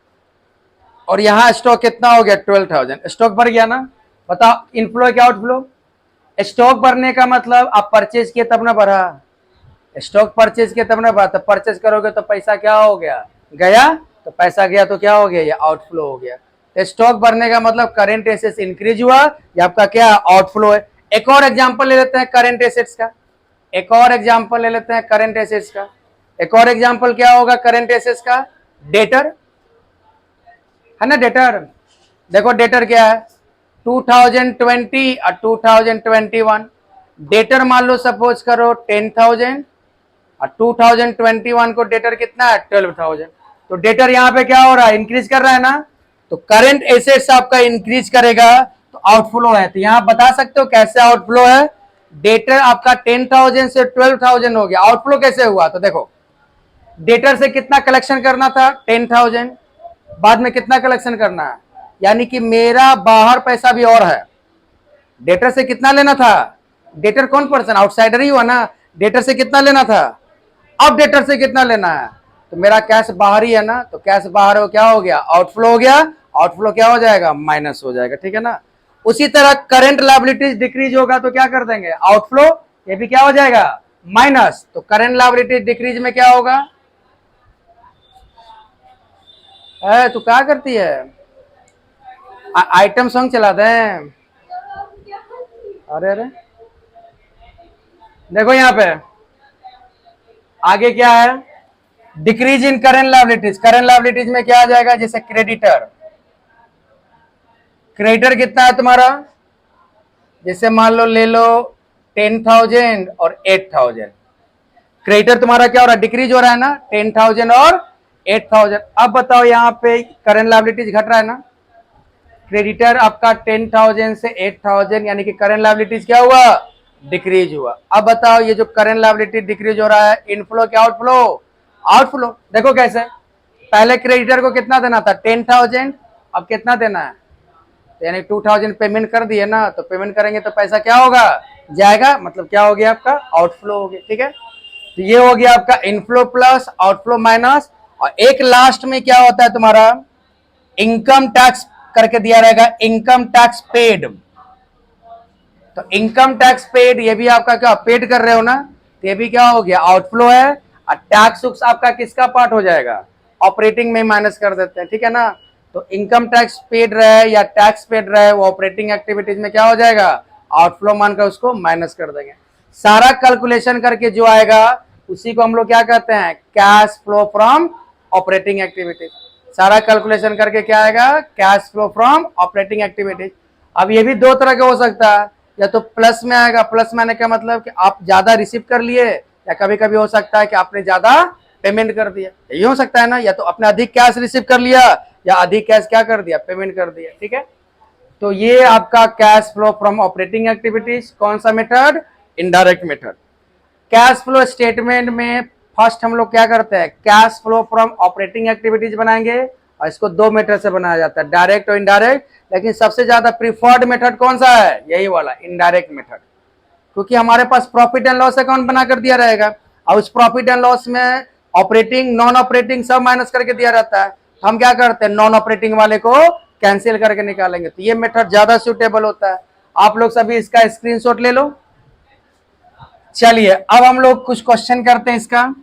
A: और यहां स्टॉक कितना हो गया 12,000, स्टॉक बढ़ गया ना। बताओ इनफ्लो क्या आउटफ्लो, स्टॉक बढ़ने का मतलब आप परचेज किए तब ना बढ़ा, स्टॉक परचेज किए तब ना बढ़ा, तो परचेज करोगे तो पैसा क्या हो गया, गया, तो पैसा गया तो क्या हो गया, ये आउटफ्लो हो गया। तो स्टॉक बढ़ने का मतलब करेंट एसेट्स इंक्रीज हुआ, ये आपका क्या आउटफ्लो है। एक और एग्जांपल ले लेते हैं करेंट एसेट्स का, एक और एग्जांपल ले लेते हैं करेंट एसेट्स का, एक और एग्जांपल क्या होगा करेंट एसेट्स का, डेटर है ना, डेटर, देखो डेटर क्या है 2020 और 2021, डेटर मान लो सपोज करो 10,000, और 2021 को डेटर कितना है 12,000, तो डेटर यहां पे क्या हो रहा है, इंक्रीज कर रहा है ना, तो करंट एसेट्स आपका इंक्रीज करेगा तो आउटफ्लो है, तो यहां बता सकते हो कैसे आउटफ्लो है, डेटर आपका 10,000 से 12,000 हो गया, आउटफ्लो कैसे हुआ, तो देखो डेटर से कितना कलेक्शन करना था 10,000, बाद में कितना कलेक्शन करना है, यानी कि मेरा बाहर पैसा भी और है, डेटर से कितना लेना था, डेटर कौन पर्सन, आउटसाइडर ही हुआ ना, डेटर से कितना लेना था, अब डेटर से कितना लेना है, तो मेरा कैश बाहर ही है ना, तो कैश बाहर हो क्या हो गया, आउटफ्लो हो गया, आउटफ्लो क्या हो जाएगा, माइनस हो जाएगा, ठीक है ना। उसी तरह करंट लायबिलिटीज डिक्रीज होगा तो क्या कर देंगे, आउटफ्लो, ये भी क्या हो जाएगा माइनस, तो करंट लायबिलिटीज डिक्रीज में क्या होगा, तू क्या करती है, आइटम सॉन्ग चला दें, अरे अरे देखो यहां पे आगे क्या है, decrease in current liabilities, current liabilities में क्या आ जाएगा, जैसे क्रेडिटर, क्रेडिटर कितना है तुम्हारा, जैसे मान लो ले लो 10,000 और 8,000, क्रेडिटर तुम्हारा क्या हो रहा है, डिक्रीज हो रहा है ना 10,000 और 8,000। अब बताओ यहाँ पे करंट लायबिलिटीज घट रहा है ना, क्रेडिटर आपका 10,000 से 8,000, यानी कि करंट लायबिलिटीज क्या हुआ, डिक्रीज हुआ। अब बताओ ये जो करंट लायबिलिटी डिक्रीज हो रहा है, इनफ्लो क्या आउटफ्लो, आउटफ्लो। देखो कैसे, पहले क्रेडिटर को कितना देना था 10,000, अब कितना देना है तो यानी 2000 पेमेंट कर दिए ना, तो पेमेंट करेंगे तो पैसा क्या होगा, जाएगा, मतलब क्या हो गया आपका, आउटफ्लो हो गया। ठीक है, तो ये हो गया आपका इनफ्लो प्लस आउटफ्लो माइनस। और एक लास्ट में क्या होता है तुम्हारा, इनकम टैक्स करके दिया रहेगा, इनकम टैक्स पेड। तो इनकम टैक्स पेड, ये भी आपका क्या पेड कर रहे हो ना, तो ये भी क्या हो गया, आउटफ्लो है। और टैक्स आपका किसका पार्ट हो जाएगा, ऑपरेटिंग में माइनस कर देते हैं। ठीक है ना, तो इनकम टैक्स पेड रहे या टैक्स पेड रहे, वो ऑपरेटिंग एक्टिविटीज में क्या हो जाएगा, आउटफ्लो मानकर उसको माइनस कर देंगे। सारा कैलकुलेशन करके जो आएगा उसी को हम लोग क्या कहते हैं, cash flow from operating activities. सारा कैलकुलेशन करके क्या आएगा, cash flow from operating activities. अब ये भी दो तरह का हो सकता है, या तो प्लस में आएगा, प्लस में आने का मतलब कि आप ज्यादा रिसीव कर लिए, या कभी कभी हो सकता है कि आपने ज्यादा पेमेंट कर दिया, यही हो सकता है ना, या तो आपने अधिक कैश रिसीव कर लिया या अधिक कैश क्या कर दिया, पेमेंट कर दिया। ठीक है, तो ये आपका cash flow from operating activities, कौन सा method, indirect method. Cash flow statement में फर्स्ट हम लोग क्या करते हैं, cash flow from operating activities बनाएंगे, और इसको दो मेथड से बनाया जाता है, डायरेक्ट और इनडायरेक्ट। लेकिन सबसे ज्यादा प्रीफर्ड मेथड कौन सा है, यही वाला इनडायरेक्ट मेथड, क्योंकि हमारे पास प्रॉफिट एंड लॉस अकाउंट बना कर दिया रहेगा, और उस प्रॉफिट एंड लॉस में ऑपरेटिंग नॉन ऑपरेटिंग सब माइनस करके दिया रहता है। हम क्या करते हैं, नॉन ऑपरेटिंग वाले को कैंसिल करके निकालेंगे, तो ये मेथड ज्यादा सुटेबल होता है। आप लोग सभी इसका स्क्रीनशॉट ले लो। चलिए अब हम लोग कुछ क्वेश्चन करते हैं इसका।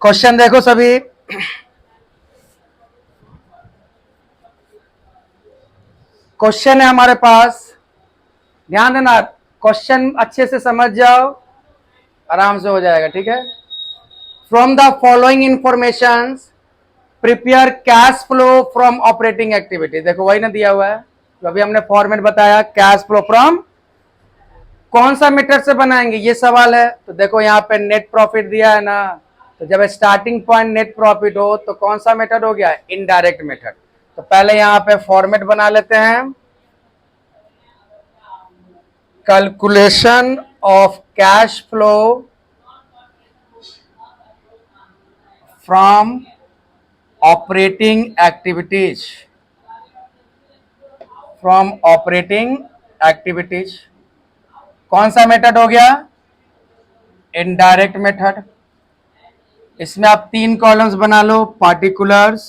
A: क्वेश्चन देखो सभी, क्वेश्चन है हमारे पास, ध्यान देना, क्वेश्चन अच्छे से समझ जाओ, आराम से हो जाएगा। ठीक है, from the following information prepare cash flow from operating activity. देखो वही ना दिया हुआ है, तो अभी हमने फॉर्मेट बताया, कैश फ्लो फ्रॉम, कौन सा मेथड से बनाएंगे ये सवाल है। तो देखो यहाँ पे नेट प्रॉफिट दिया है ना, तो जब स्टार्टिंग पॉइंट नेट प्रॉफिट हो तो कौन सा मेथड हो गया, इनडायरेक्ट मेथड। तो पहले यहाँ पे फॉर्मेट बना लेते हैं, calculation of cash flow from operating activities, from operating activities, कौन सा मेथड हो गया, इनडायरेक्ट मेथड। इसमें आप तीन कॉलम्स बना लो, पार्टिकुलर्स,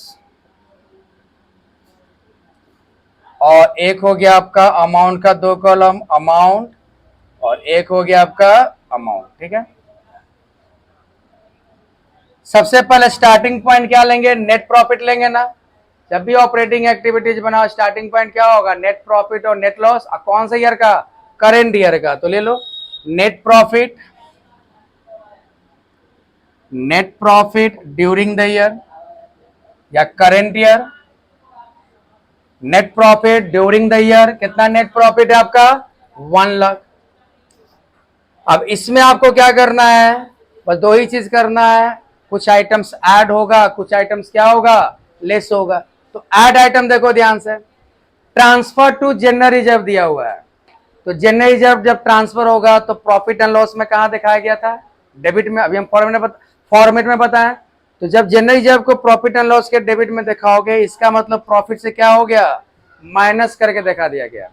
A: और एक हो गया आपका अमाउंट का दो कॉलम, अमाउंट, और एक हो गया आपका अमाउंट। ठीक है, सबसे पहले स्टार्टिंग पॉइंट क्या लेंगे, नेट प्रॉफिट लेंगे ना। जब भी ऑपरेटिंग एक्टिविटीज बनाओ स्टार्टिंग पॉइंट क्या होगा, नेट प्रॉफिट और नेट लॉस। कौन सा ईयर का, करेंट ईयर का, तो ले लो net profit, net profit during the year या current year, net profit during the year, कितना नेट प्रॉफिट है आपका, 1 लाख। अब इसमें आपको क्या करना है, बस दो ही चीज करना है, कुछ आइटम्स ऐड होगा, कुछ आइटम्स क्या होगा, लेस होगा। तो ऐड आइटम देखो ध्यान से, ट्रांसफर टू जनरल रिजर्व दिया हुआ है, तो जनरल रिजर्व जब ट्रांसफर होगा तो प्रॉफिट एंड लॉस में कहां दिखाया गया था, डेबिट में। अभी हम फॉर्मेट में बताएं, तो जब जनरल रिजर्व को प्रॉफिट एंड लॉस के डेबिट में दिखाओगे, इसका मतलब प्रॉफिट से क्या हो गया, माइनस करके दिखा दिया गया।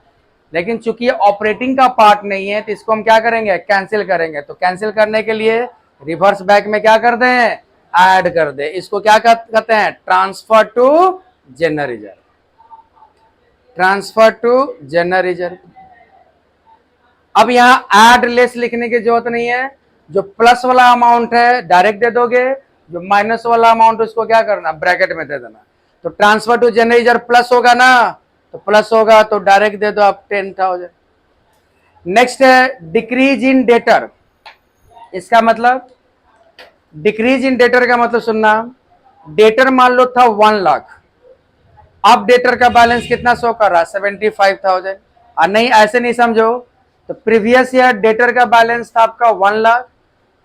A: लेकिन चूंकि ये ऑपरेटिंग का पार्ट नहीं है, तो इसको हम क्या करेंगे, कैंसिल करेंगे। तो कैंसिल करने के लिए रिवर्स बैक में क्या कर दें, ऐड कर दे। इसको क्या कहते हैं, transfer to general reserve, transfer to general reserve. अब यहाँ ऐड लेस लिखने की जरूरत नहीं है, जो प्लस वाला अमाउंट है डायरेक्ट दे दोगे, जो माइनस वाला अमाउंट उसको क्या करना, ब्रैकेट में दे देना। तो transfer to general reserve plus होगा ना, तो प्लस होगा तो डायरेक्ट दे दो आप 10,000। नेक्स्ट है डिक्रीज इन डेटर, इसका मतलब, डिक्रीज इन डेटर का मतलब सुनना, डेटर मान लो था 1 लाख, अब डेटर का बैलेंस कितना शो कर रहा है, 75,000। और नहीं ऐसे नहीं समझो, तो प्रीवियस ईयर डेटर का बैलेंस था आपका 1 लाख,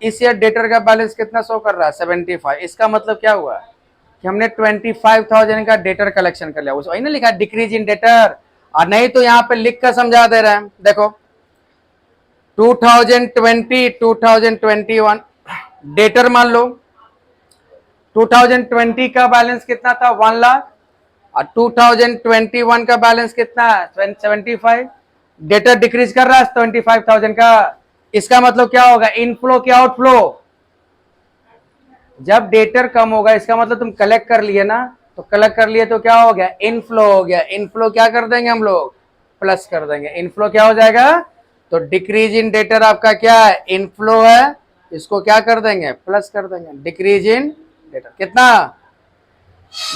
A: इस ईयर डेटर का बैलेंस कितना शो कर रहा है, 75। इसका मतलब क्या हुआ कि हमने 25,000 का डेटर कलेक्शन कर लिया, उस वही ना लिखा डिक्रीज इन डेटर। और नहीं तो यहाँ पे लिख कर समझा दे रहे हैं, देखो 2020 2021 डेटर मान लो 2020 का बैलेंस कितना था 1 लाख और 2021 का बैलेंस कितना है 75। डेटर डिक्रीज कर रहा है 25,000 का। इसका मतलब क्या होगा इनफ्लो क्या आउटफ्लो। जब डेटर कम होगा इसका मतलब तुम कलेक्ट कर लिए ना, तो कलेक्ट कर लिए तो क्या हो गया इनफ्लो हो गया। इनफ्लो क्या कर देंगे हम लोग प्लस कर देंगे। इनफ्लो क्या हो जाएगा तो डिक्रीज इन डेटर आपका क्या है इनफ्लो है, इसको क्या कर देंगे प्लस कर देंगे। डिक्रीज इन डेटर कितना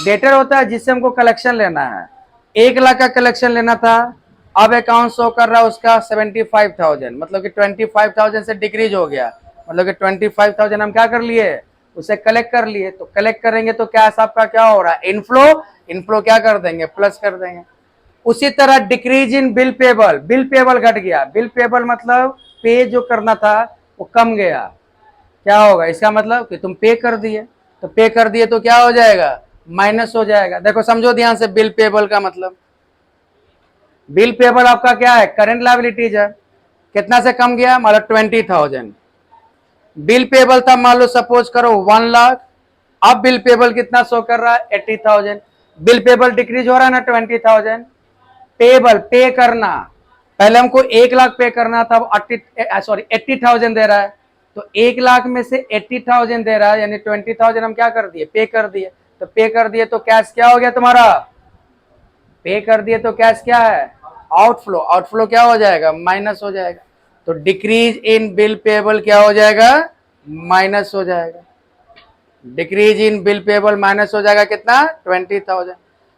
A: डेटर होता है जिससे हमको कलेक्शन लेना है। 1 लाख का कलेक्शन लेना था, अब अकाउंट शो कर रहा है उसका 75,000, मतलब कि 25,000 से डिक्रीज हो गया। मतलब कि 25,000 हम क्या कर लिए उसे कलेक्ट कर लिए। तो कलेक्ट करेंगे तो कैश आपका क्या हो रहा है इनफ्लो। इनफ्लो क्या कर देंगे प्लस कर देंगे। उसी तरह decrease in bill payable. Bill payable घट गया। बिल पेबल मतलब पे जो करना था वो कम गया। क्या होगा इसका मतलब कि तुम पे कर दिए, तो पे कर दिए तो क्या हो जाएगा माइनस हो जाएगा। देखो समझो ध्यान से बिल पेबल का मतलब बिल पेबल आपका क्या है करंट लायबिलिटीज है। कितना से कम गया मान लो 20,000। बिल पेबल था मान लो सपोज करो 1 लाख, अब बिल पेबल कितना शो कर रहा है 80,000। बिल पेबल डिक्रीज हो रहा है ना 20,000। पेबल पे करना पहले हमको 1 लाख पे करना था, 80,000 दे रहा है। तो 1 लाख में से 80,000 दे रहा है यानी 20,000 हम क्या कर दिए पे कर दिए। तो पे कर दिए तो कैश क्या हो गया तुम्हारा पे कर दिए तो कैश क्या है आउटफ्लो। आउटफ्लो क्या हो जाएगा माइनस हो जाएगा। तो डिक्रीज इन बिल पेबल क्या हो जाएगा माइनस हो जाएगा। Decrease in bill payable minus हो जाएगा कितना 20,000।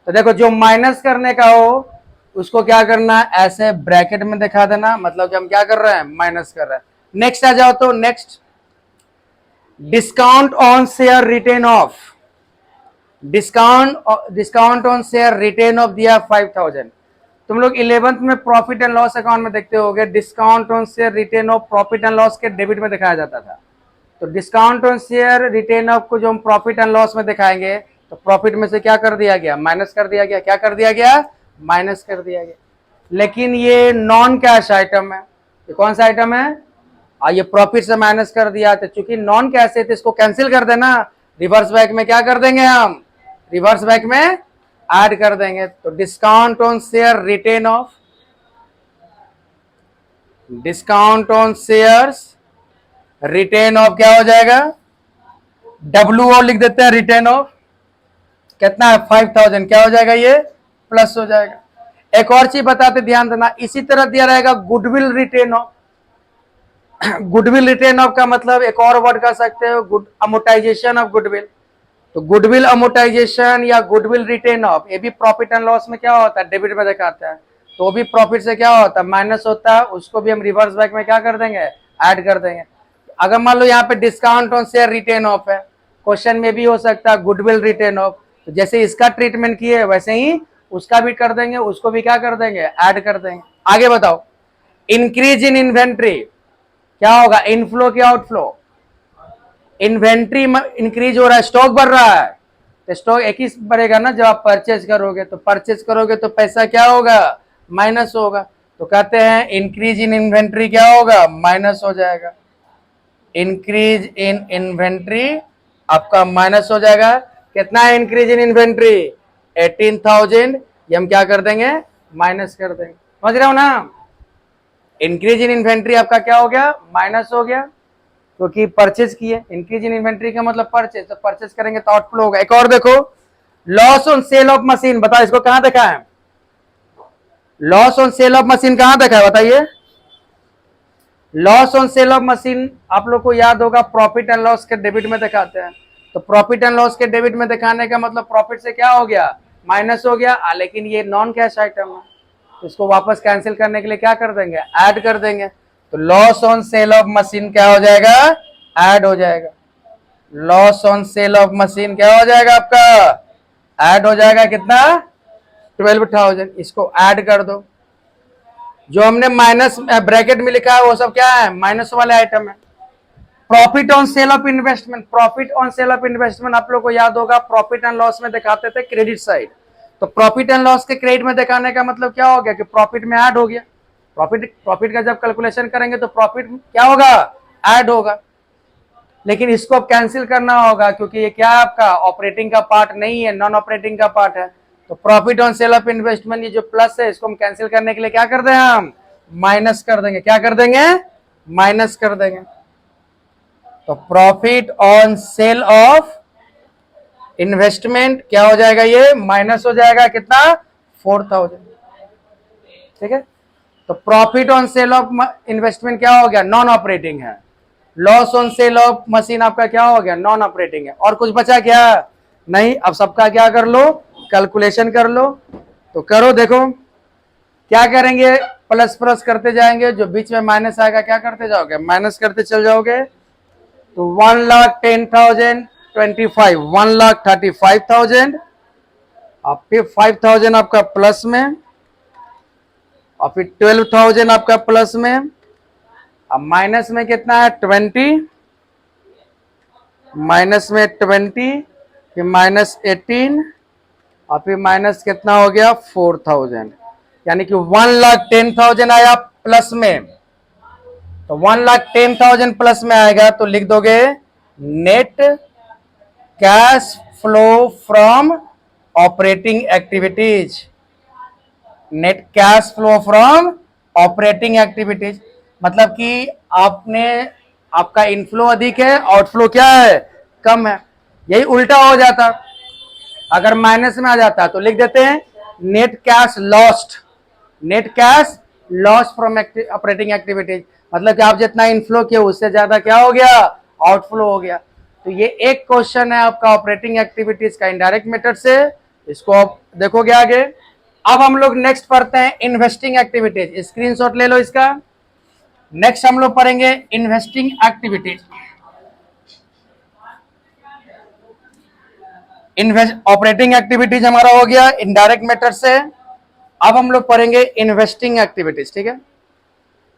A: तो देखो जो माइनस करने का हो उसको क्या करना है ऐसे ब्रैकेट में दिखा देना, मतलब कि हम क्या कर रहे हैं माइनस कर रहे हैं। नेक्स्ट आ जाओ तो next discount on share written off. Discount on share written off दिया 5,000। तुम लोग 11th में प्रॉफिट एंड लॉस अकाउंट में देखते होगे discount on share written off profit and loss के डेबिट में दिखाया जाता था। तो discount on share written off को जो हम प्रॉफिट एंड लॉस में दिखाएंगे तो प्रॉफिट में से क्या कर दिया गया माइनस कर दिया गया। क्या कर दिया गया माइनस कर दिया गया। लेकिन ये नॉन कैश आइटम है। ये कौन सा आइटम है ये प्रॉफिट से माइनस कर दिया। तो चूंकि नॉन कैश है तो इसको कैंसिल कर देना। रिवर्स बैक में क्या कर देंगे हम रिवर्स बैक में ऐड कर देंगे। तो discount on share written off discount on shares written off क्या हो जाएगा डब्ल्यू लिख देते हैं रिटेन ऑफ कितना है 5,000 क्या हो जाएगा ये प्लस हो जाएगा। एक और चीज बताते ध्यान देना इसी तरह दिया रहेगा goodwill written off. Goodwill written off का मतलब एक और वर्ड कर सकते हो गुड अमोर्टाइजेशन ऑफ गुडविल। तो गुडविल अमोर्टाइजेशन या गुडविल रिटेन ऑफ ये भी प्रॉफिट एंड लॉस में क्या होता है डेबिट में दिखाता है। तो वो भी प्रॉफिट से क्या होता है माइनस होता है, उसको भी हम रिवर्स बैक में क्या कर देंगे ऐड कर देंगे। अगर मान लो यहाँ पे discount on share written off है, क्वेश्चन में भी हो सकता है गुडविल रिटेन ऑफ। तो जैसे इसका ट्रीटमेंट किए वैसे ही उसका भी कर देंगे, उसको भी क्या कर देंगे ऐड कर देंगे। आगे बताओ इंक्रीज इन इन्वेंट्री क्या होगा इनफ्लो क्या आउटफ्लो। इन्वेंट्री इंक्रीज हो रहा है स्टॉक बढ़ रहा है। तो स्टॉक एक ही बढ़ेगा ना जब आप परचेज करोगे। तो परचेज करोगे तो पैसा क्या होगा माइनस होगा। तो कहते हैं इंक्रीज इन इन्वेंट्री क्या होगा माइनस हो जाएगा। इंक्रीज इन इन्वेंट्री आपका माइनस हो जाएगा। कितना है इंक्रीज इन इन्वेंट्री 18,000 ये हम क्या कर देंगे माइनस कर देंगे। समझ रहे हो ना इंक्रीज इन इन्वेंट्री आपका क्या हो गया माइनस हो गया क्योंकि परचेज किए। इंक्रीज इन इन्वेंट्री का मतलब परचेज, तो परचेज करेंगे तो आउटफ्लो होगा। एक और देखो loss on sale of machine. बताओ इसको कहां देखा है loss on sale of machine कहां देखा है बताइए। Loss on sale of machine आप लोग को याद होगा प्रॉफिट एंड लॉस के डेबिट में दिखाते हैं। तो प्रॉफिट एंड लॉस के डेबिट में दिखाने का मतलब प्रॉफिट से क्या हो गया माइनस हो गया। लेकिन ये नॉन कैश आइटम है तो इसको वापस कैंसिल करने के लिए क्या कर देंगे ऐड कर देंगे। तो loss on sale of machine क्या हो जाएगा ऐड हो जाएगा। Loss on sale of machine क्या हो जाएगा आपका ऐड हो जाएगा कितना 12,000। इसको ऐड कर दो। जो हमने माइनस ब्रैकेट में लिखा है वो सब क्या है माइनस वाले आइटम है। Profit on sale of investment. Profit on sale of investment आप लोग को याद होगा प्रॉफिट एंड लॉस में दिखाते थे क्रेडिट साइड। तो प्रॉफिट एंड लॉस के क्रेडिट में दिखाने का मतलब क्या हो गया कि प्रॉफिट में ऐड हो गया। प्रॉफिट प्रॉफिट का जब कैलकुलेशन करेंगे तो प्रॉफिट क्या होगा, ऐड होगा, लेकिन इसको अब कैंसिल करना होगा क्योंकि ये क्या आपका ऑपरेटिंग का पार्ट नहीं है, नॉन ऑपरेटिंग का पार्ट है। तो profit on sale of investment ये जो प्लस है इसको हम कैंसिल करने के लिए क्या कर दें, हम माइनस कर देंगे। क्या कर देंगे, माइनस कर देंगे। तो profit on sale of investment क्या हो जाएगा, ये माइनस हो जाएगा, कितना, 4000। ठीक है, तो profit on sale of investment क्या हो गया, नॉन ऑपरेटिंग है। Loss on sale of machine आपका क्या हो गया, नॉन ऑपरेटिंग है। और कुछ बचा क्या, नहीं। अब सबका क्या कर लो, कैलकुलेशन कर लो। तो करो, देखो क्या करेंगे, प्लस प्लस करते जाएंगे, जो बीच में माइनस आएगा क्या करते जाओगे, माइनस करते चल जाओगे। तो 1,10,025, 1,35,000, और फिर 5,000 आपका प्लस में, और फिर 12,000 आपका प्लस में, अब माइनस में कितना है, 20, माइनस में 20, फिर माइनस 18, और फिर माइनस कितना हो गया, 4,000, यानी कि 1,10,000 आया प्लस में। तो 1,10,000 प्लस में आएगा तो लिख दोगे net cash flow from operating activities, net cash flow from operating activities. मतलब कि आपने, आपका इनफ्लो अधिक है, आउटफ्लो क्या है, कम है। यही उल्टा हो जाता, अगर माइनस में आ जाता तो लिख देते हैं net cash lost, net cash loss from operating activities. मतलब कि आप जितना इनफ्लो किए उससे ज्यादा क्या हो गया, आउटफ्लो हो गया। तो ये एक क्वेश्चन है आपका ऑपरेटिंग एक्टिविटीज का इनडायरेक्ट मेथड से, इसको आप देखोगे आगे। अब हम लोग नेक्स्ट पढ़ते हैं इन्वेस्टिंग एक्टिविटीज, स्क्रीनशॉट ले लो इसका। नेक्स्ट हम लोग पढ़ेंगे इन्वेस्टिंग एक्टिविटीज। ऑपरेटिंग एक्टिविटीज हमारा हो गया इनडायरेक्ट मेथड से। अब हम लोग पढ़ेंगे इन्वेस्टिंग एक्टिविटीज। ठीक है,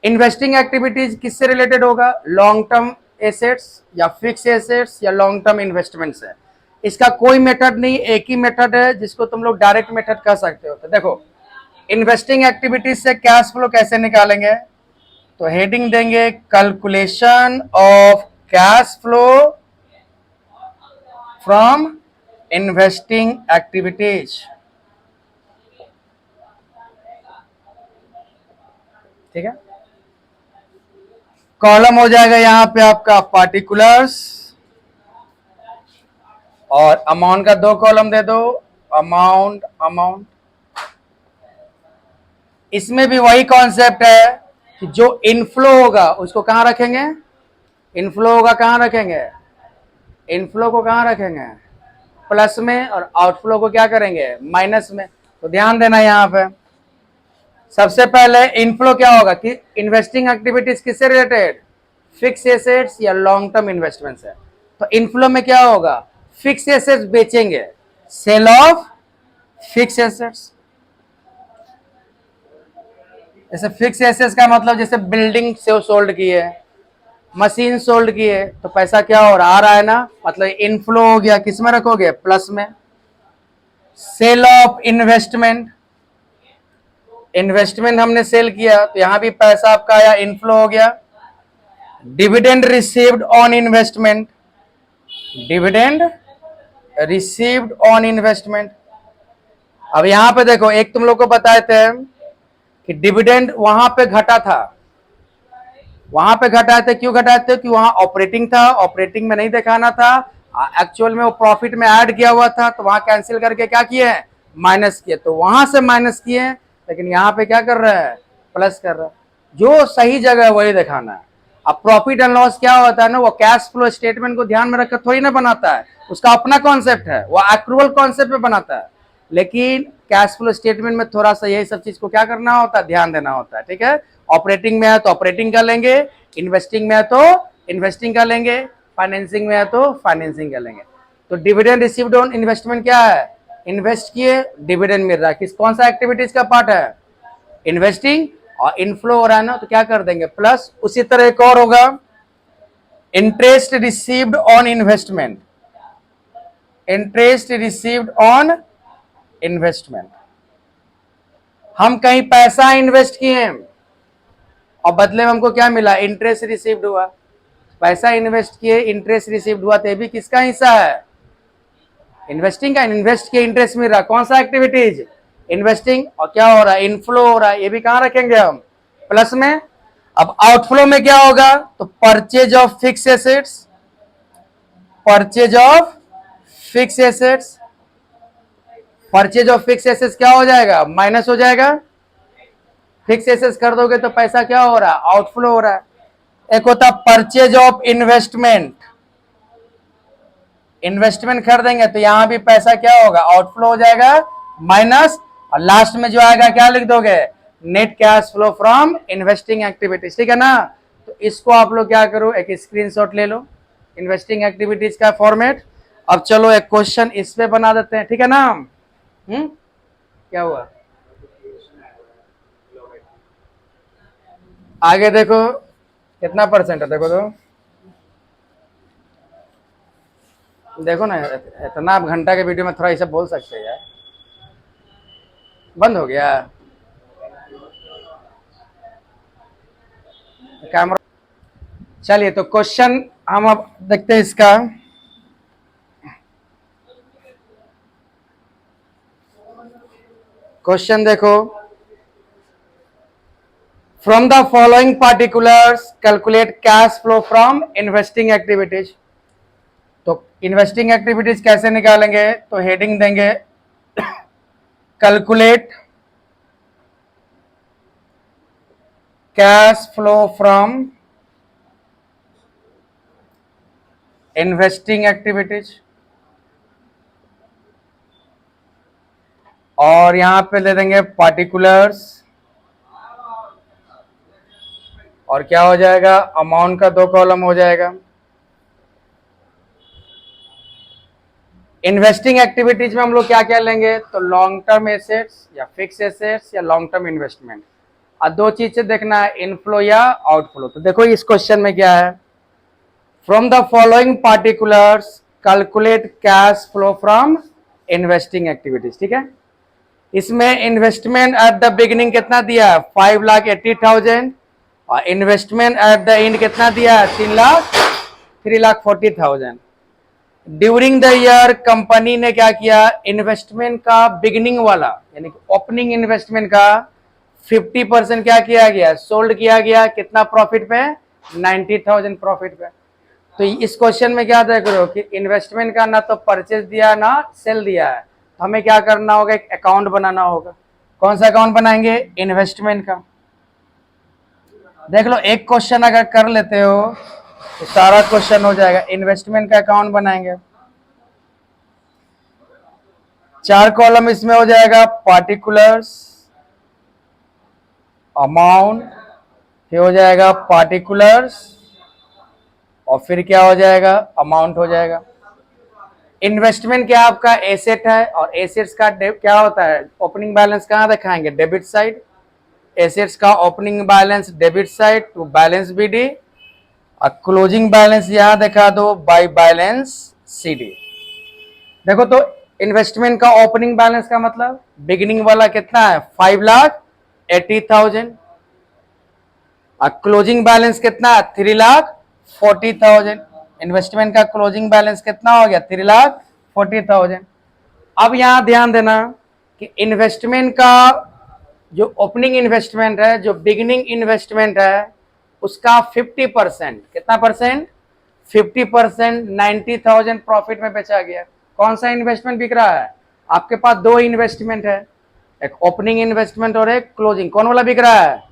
A: इन्वेस्टिंग एक्टिविटीज किससे रिलेटेड होगा, लॉन्ग टर्म एसेट्स या फिक्स एसेट्स या लॉन्ग टर्म इन्वेस्टमेंट्स है। इसका कोई मेथड नहीं, एक ही मेथड है जिसको तुम लोग डायरेक्ट मेथड कह सकते हो। तो देखो इन्वेस्टिंग एक्टिविटीज से कैश फ्लो कैसे निकालेंगे, तो हेडिंग देंगे calculation of cash flow from investing activities. ठीक है, कॉलम हो जाएगा यहां पे आपका पार्टिकुलर्स, और अमाउंट का 2 कॉलम दे दो, अमाउंट अमाउंट। इसमें भी वही कॉन्सेप्ट है कि जो इनफ्लो होगा उसको कहां रखेंगे, इनफ्लो होगा कहां रखेंगे, इनफ्लो को कहां रखेंगे, प्लस में, और आउटफ्लो को क्या करेंगे, माइनस में। तो ध्यान देना यहां पे सबसे पहले इनफ्लो क्या होगा कि इन्वेस्टिंग एक्टिविटीज किससे रिलेटेड, फिक्स एसेट्स या लॉन्ग टर्म इन्वेस्टमेंट्स है। तो इनफ्लो में क्या होगा, फिक्स एसेट्स बेचेंगे, सेल ऑफ फिक्स एसेट्स। जैसे फिक्स एसेट्स का मतलब जैसे बिल्डिंग से सोल्ड किए, मशीन सोल्ड किए, तो पैसा क्या हो रहा, आ रहा है ना, मतलब इनफ्लो हो गया, किस में रखोगे, प्लस में। सेल ऑफ इन्वेस्टमेंट, इन्वेस्टमेंट हमने सेल किया तो यहां भी पैसा आपका आया, इनफ्लो हो गया। Dividend received on investment, dividend received on investment. अब यहां पे देखो, एक तुम लोग को बताए थे कि डिविडेंड वहां पे घटा था, वहां पे घटाए थे, क्यों घटाए थे, कि वहां ऑपरेटिंग था, ऑपरेटिंग में नहीं दिखाना था, एक्चुअल में वो प्रॉफिट में ऐड किया हुआ था, तो वहां कैंसिल करके क्या किए, माइनस किए, तो वहां से माइनस किए। लेकिन यहाँ पे क्या कर रहा है, प्लस कर रहा है। जो सही जगह है वही दिखाना है। अब प्रॉफिट एंड लॉस क्या होता है ना, वो कैश फ्लो स्टेटमेंट को ध्यान में रखकर थोड़ी ना बनाता है, उसका अपना कॉन्सेप्ट है, वो एक्रूअल कॉन्सेप्ट पे बनाता है। लेकिन कैश फ्लो स्टेटमेंट में थोड़ा सा यही सब चीज को क्या करना होता है, ध्यान देना होता है। ठीक है, ऑपरेटिंग में है तो ऑपरेटिंग का लेंगे, इन्वेस्टिंग में है तो इन्वेस्टिंग का लेंगे, फाइनेंसिंग में है तो फाइनेंसिंग का लेंगे। तो डिविडेंड रिसीव्ड ऑन इन्वेस्टमेंट क्या है, इन्वेस्ट किए, डिविडेंड मिल रहा है, किस कौन सा एक्टिविटीज का पार्ट है, इन्वेस्टिंग, और इनफ्लो हो रहा है ना, तो क्या कर देंगे, प्लस। उसी तरह एक और होगा, interest received on investment, interest received on investment. हम कहीं पैसा इन्वेस्ट किए, और बदले में हमको क्या मिला, इंटरेस्ट रिसीव्ड हुआ। पैसा इन्वेस्ट किए, इंटरेस्ट रिसीव्ड हुआ, तो ये भी किसका हिस्सा है, इन्वेस्टिंग का। इन्वेस्ट किए, इंटरेस्ट मिल रहा, कौन सा एक्टिविटीज, इन्वेस्टिंग। और क्या हो रहा है, इनफ्लो हो रहा है, ये भी कहां रखेंगे हम, प्लस में। अब आउटफ्लो में क्या होगा, तो purchase of fix assets, purchase of fix assets, purchase of fix assets क्या हो जाएगा, माइनस हो जाएगा। फिक्स एसेट्स कर दोगे तो पैसा क्या हो रहा है, आउटफ्लो हो रहा है। एक होता परचेज ऑफ इन्वेस्टमेंट, इन्वेस्टमेंट खरीदेंगे तो यहां भी पैसा क्या होगा, आउटफ्लो हो जाएगा, माइनस। और लास्ट में जो आएगा क्या लिख दोगे, net cash flow from investing activities, ठीक है ना। तो इसको आप लोग क्या करो, एक स्क्रीनशॉट ले लो, इन्वेस्टिंग एक्टिविटीज का फॉर्मेट। अब चलो एक क्वेश्चन इस पे बना देते हैं, ठीक है ना। क्या हुआ, आगे देखो कितना परसेंट है, देखो तो देखो ना, इतना आप घंटा के वीडियो में थोड़ा ऐसा बोल सकते हैं यार। बंद हो गया कैमरा। चलिए तो क्वेश्चन हम अब देखते हैं इसका। क्वेश्चन देखो, from the following particulars calculate cash flow from investing activities. तो इन्वेस्टिंग एक्टिविटीज कैसे निकालेंगे, तो हेडिंग देंगे calculate cash flow from investing activities, और यहां पे ले देंगे पार्टिकुलर्स, और क्या हो जाएगा, अमाउंट का 2 कॉलम हो जाएगा। इन्वेस्टिंग एक्टिविटीज में हम लोग क्या क्या लेंगे, तो लॉन्ग टर्म एसेट्स या फिक्स एसेट्स या लॉन्ग टर्म इन्वेस्टमेंट। और 2 चीज से देखना है, इनफ्लो या आउटफ्लो। तो देखो इस क्वेश्चन में क्या है, from the following particulars calculate cash flow from investing activities, ठीक है। इसमें इन्वेस्टमेंट एट द बिगिनिंग कितना दिया है, 5,80,000, और इन्वेस्टमेंट एट द एंड कितना दिया है, 3,40,000। ड्यूरिंग द ईयर कंपनी ने क्या किया, इन्वेस्टमेंट का बिगिनिंग वाला यानी कि ओपनिंग इन्वेस्टमेंट का 50% क्या किया गया, सोल्ड किया गया, कितना प्रॉफिट पे, 90,000 प्रॉफिट पे। तो इस क्वेश्चन में क्या देख रहे हो कि इन्वेस्टमेंट का ना तो परचेज दिया ना सेल दिया है, तो हमें क्या करना होगा, एक अकाउंट बनाना होगा। कौन सा अकाउंट बनाएंगे, इन्वेस्टमेंट का। देख लो एक क्वेश्चन अगर कर लेते हो तो सारा क्वेश्चन हो जाएगा। इन्वेस्टमेंट का अकाउंट बनाएंगे, 4 कॉलम इसमें हो जाएगा, पार्टिकुलर्स, अमाउंट, फिर हो जाएगा पार्टिकुलर्स, और फिर क्या हो जाएगा, अमाउंट हो जाएगा। इन्वेस्टमेंट क्या आपका एसेट है, और एसेट्स का क्या होता है, ओपनिंग बैलेंस कहाँ दिखाएंगे, डेबिट साइड। एसेट्स का opening balance debit side to balance BD, और क्लोजिंग बैलेंस यहां दिखा दो बाय बैलेंस सीडी। देखो तो इन्वेस्टमेंट का ओपनिंग बैलेंस का मतलब बिगिनिंग वाला कितना है, 5,80,000, और क्लोजिंग बैलेंस कितना है, 3,40,000। इन्वेस्टमेंट का क्लोजिंग बैलेंस कितना हो गया, 3,40,000। अब यहां ध्यान देना कि इन्वेस्टमेंट का जो ओपनिंग इन्वेस्टमेंट है, जो बिगिनिंग इन्वेस्टमेंट है, उसका 50% कितना परसेंट, 50% 90,000 प्रॉफिट में बेचा गया। कौन सा इन्वेस्टमेंट बिक रहा है, आपके पास 2 इन्वेस्टमेंट है, एक ओपनिंग इन्वेस्टमेंट और एक क्लोजिंग। कौन वाला बिक रहा है,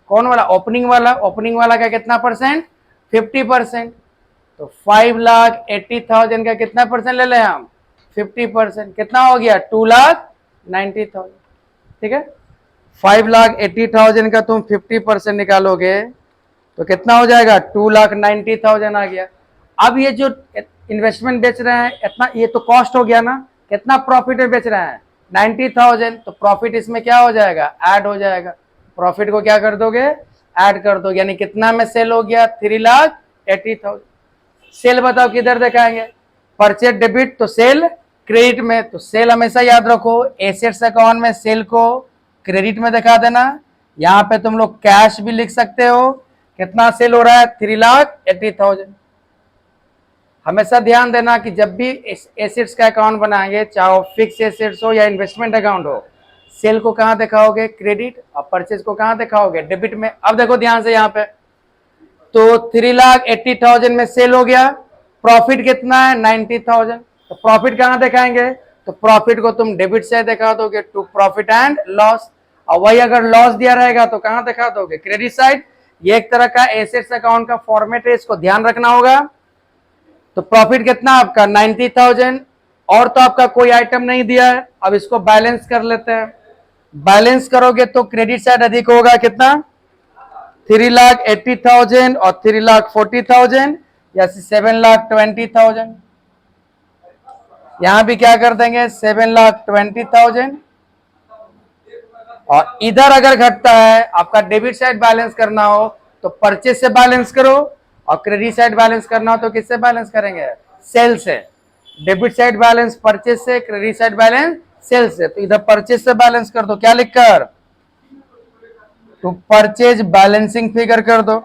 A: कौन वाला, ओपनिंग वाला। ओपनिंग वाला का कितना परसेंट, 50%। तो 5,80,000 का कितना परसेंट ले लें हम, 50%, कितना हो गया, 2,90,000, ठीक है। 5,80,000 का तुम 50% निकालोगे तो कितना हो जाएगा, 2,90,000 आ गया। अब ये जो इन्वेस्टमेंट बेच रहे हैं इतना, ये तो कॉस्ट हो गया ना, कितना प्रॉफिट में बेच रहे हैं, 90,000। तो प्रॉफिट इसमें क्या हो जाएगा, ऐड हो जाएगा। प्रॉफिट को क्या कर दोगे, ऐड कर दोगे, यानी कितना में सेल हो गया, 3,80,000। सेल बताओ किधर दिखाएंगे, परचेज डेबिट तो सेल क्रेडिट में। तो सेल हमेशा याद रखो, एसेट्स अकाउंट में सेल को क्रेडिट में दिखा देना, यहाँ पे तुम लोग कैश भी लिख सकते हो। कितना सेल हो रहा है? 3,80,000। हमेशा ध्यान देना कि जब भी एसेट्स का अकाउंट बनाएंगे, चाहे फिक्स एसेट्स हो या इन्वेस्टमेंट अकाउंट हो, सेल को कहां दिखाओगे? क्रेडिट। और परचेज को कहां दिखाओगे? डेबिट में। अब देखो ध्यान से यहाँ पे, तो 3,80,000 में सेल हो गया, प्रॉफिट कितना है? 90,000। तो प्रॉफिट कहां दिखाएंगे? तो प्रॉफिट को तुम डेबिट से दिखा दोगे, टू प्रॉफिट एंड लॉस। और वही अगर लॉस दिया रहेगा तो कहां दिखा दोगे? Credit side. ये एक तरह का एसेट्स अकाउंट का फॉर्मेट है, इसको ध्यान रखना होगा। तो प्रॉफिट कितना आपका? 90,000। और तो आपका कोई आइटम नहीं दिया है। अब इसको बैलेंस कर लेते हैं। बैलेंस करोगे तो क्रेडिट साइड अधिक होगा, कितना? 3,80,000 और 3,40,000 या 7,20,000। यहां भी क्या कर देंगे? 7,20,000। और इधर अगर घटता है, आपका डेबिट साइड बैलेंस करना हो तो परचेज से बैलेंस करो, और क्रेडिट साइड बैलेंस करना हो तो किससे बैलेंस करेंगे? सेल से। डेबिट साइड बैलेंस परचेज से, क्रेडिट साइड बैलेंस सेल से। तो इधर परचेज से बैलेंस कर दो, क्या लिखकर? तो परचेज बैलेंसिंग फिगर कर दो।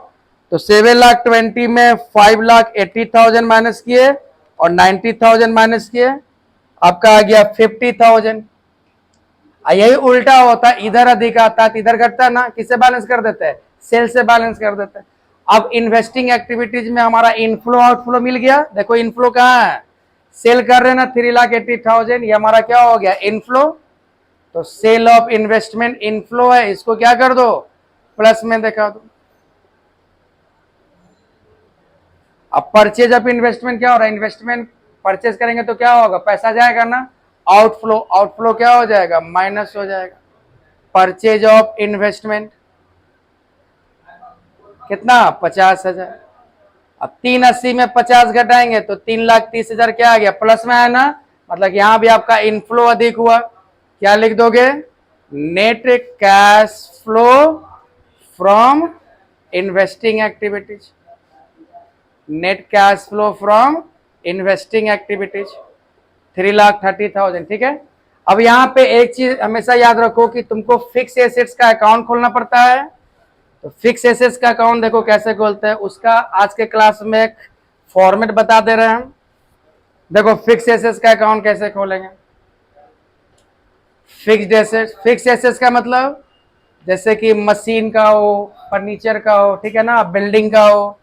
A: तो 7,20,000 में 5,80,000 माइनस किए और 90,000 माइनस किए, आपका आ गया 50,000। यही उल्टा होता, इधर अधिक आता है इधर घटता ना, किससे बैलेंस कर देते हैं? सेल से बैलेंस कर देते हैं। अब इन्वेस्टिंग एक्टिविटीज में हमारा इनफ्लो आउटफ्लो मिल गया। देखो इनफ्लो कहाँ है? सेल कर रहे हैं ना 3,80,000, ये हमारा क्या हो गया? इनफ्लो। तो सेल ऑफ इन्वेस्टमेंट इनफ्लो है, इसको क्या कर दो? प्लस में दिखा दो। अब परचेज ऑफ इन्वेस्टमेंट क्या हो रहा है? इन्वेस्टमेंट परचेज करेंगे तो क्या होगा? पैसा जाएगा ना, आउटफ्लो। आउटफ्लो क्या हो जाएगा? माइनस हो जाएगा। परचेज ऑफ इन्वेस्टमेंट कितना? 50,000। अब 380 में 50 घटाएंगे तो 3,30,000 क्या आ गया? प्लस में है ना, मतलब यहां भी आपका इनफ्लो अधिक हुआ। क्या लिख दोगे? Net cash flow from investing activities. Net cash flow from investing activities 3,30,000। ठीक है। अब यहां पे एक चीज हमेशा याद रखो कि तुमको फिक्स एसेट्स का अकाउंट खोलना पड़ता है। तो फिक्स एसेट्स का अकाउंट देखो कैसे खोलते हैं, उसका आज के क्लास में एक फॉर्मेट बता दे रहे हैं हम। देखो फिक्स एसेट्स का अकाउंट कैसे खोलेंगे। फिक्स्ड एसेट्स, फिक्स एसेट्स का मतलब जैसे कि मशीन का हो, फर्नीचर का हो, ठीक है ना, बिल्डिंग का हो।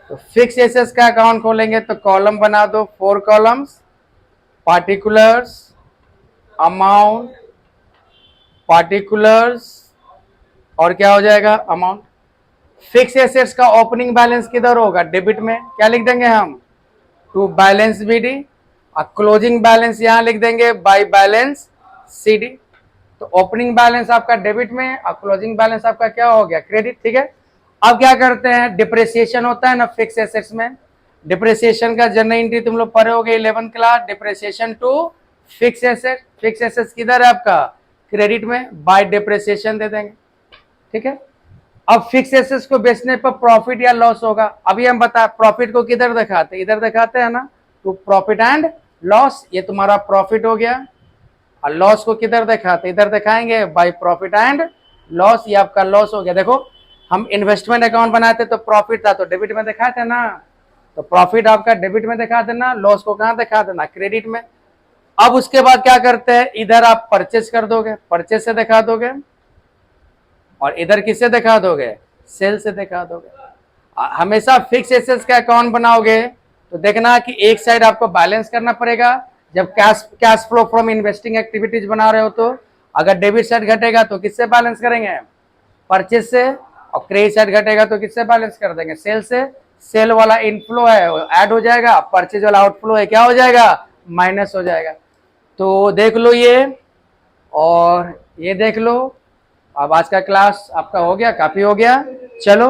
A: तो फिक्स एसेट्स का अकाउंट खोलेंगे तो कॉलम बना दो, 4 कॉलम्स, पार्टिकुलर्स, अमाउंट, पार्टिकुलर्स, और क्या हो जाएगा? अमाउंट। फिक्स एसेट्स का ओपनिंग बैलेंस किधर होगा? डेबिट में। क्या लिख देंगे हम? To balance BD. और क्लोजिंग बैलेंस यहां लिख देंगे बाय बैलेंस सीडी। तो ओपनिंग बैलेंस आपका डेबिट में और क्लोजिंग बैलेंस आपका क्या हो गया? क्रेडिट। ठीक है। अब क्या करते हैं? डिप्रिसिएशन होता है ना फिक्स एसेट्स में। डिप्रिसिएशन का जनरल एंट्री तुम लोग पढ़े होगे 11th class. Depreciation to fix asset. Fix assets किधर है आपका? क्रेडिट में, बाय डिप्रिसिएशन दे देंगे। ठीक है। अब फिक्स एसेट्स को बेचने पर प्रॉफिट या लॉस होगा। अभी हम बता, प्रॉफिट को किधर दिखाते हैं? इधर दिखाते हैं ना, तो प्रॉफिट एंड लॉस, ये तुम्हारा प्रॉफिट हो गया। और लॉस को किधर दिखाते? इधर दिखाएंगे बाय प्रॉफिट एंड लॉस, ये आपका लॉस हो गया। देखो हम इन्वेस्टमेंट अकाउंट बनाते तो प्रॉफिट था तो डेबिट में दिखाते ना, तो प्रॉफिट आपका डेबिट में दिखा देना, लॉस को कहां दिखा देना? क्रेडिट में। अब उसके बाद क्या करते हैं? इधर आप परचेस कर दोगे, परचेस से दिखा दोगे, और इधर किससे दिखा दोगे? सेल से दिखा दोगे। हमेशा फिक्स एसेट्स का अकाउंट बनाओगे तो देखना कि एक साइड आपको बैलेंस करना पड़ेगा। जब cash flow from investing activities बना रहे हो तो अगर डेबिट साइड घटेगा तो किससे बैलेंस करेंगे? परचेज से। और क्रेडिट साइड घटेगा तो किससे बैलेंस कर देंगे? सेल से। सेल वाला इनफ्लो है ऐड हो जाएगा, परचेज वाला आउटफ्लो है क्या हो जाएगा? माइनस हो जाएगा। तो देख लो ये, और ये देख लो। अब आज का क्लास आपका हो गया, काफी हो गया। चलो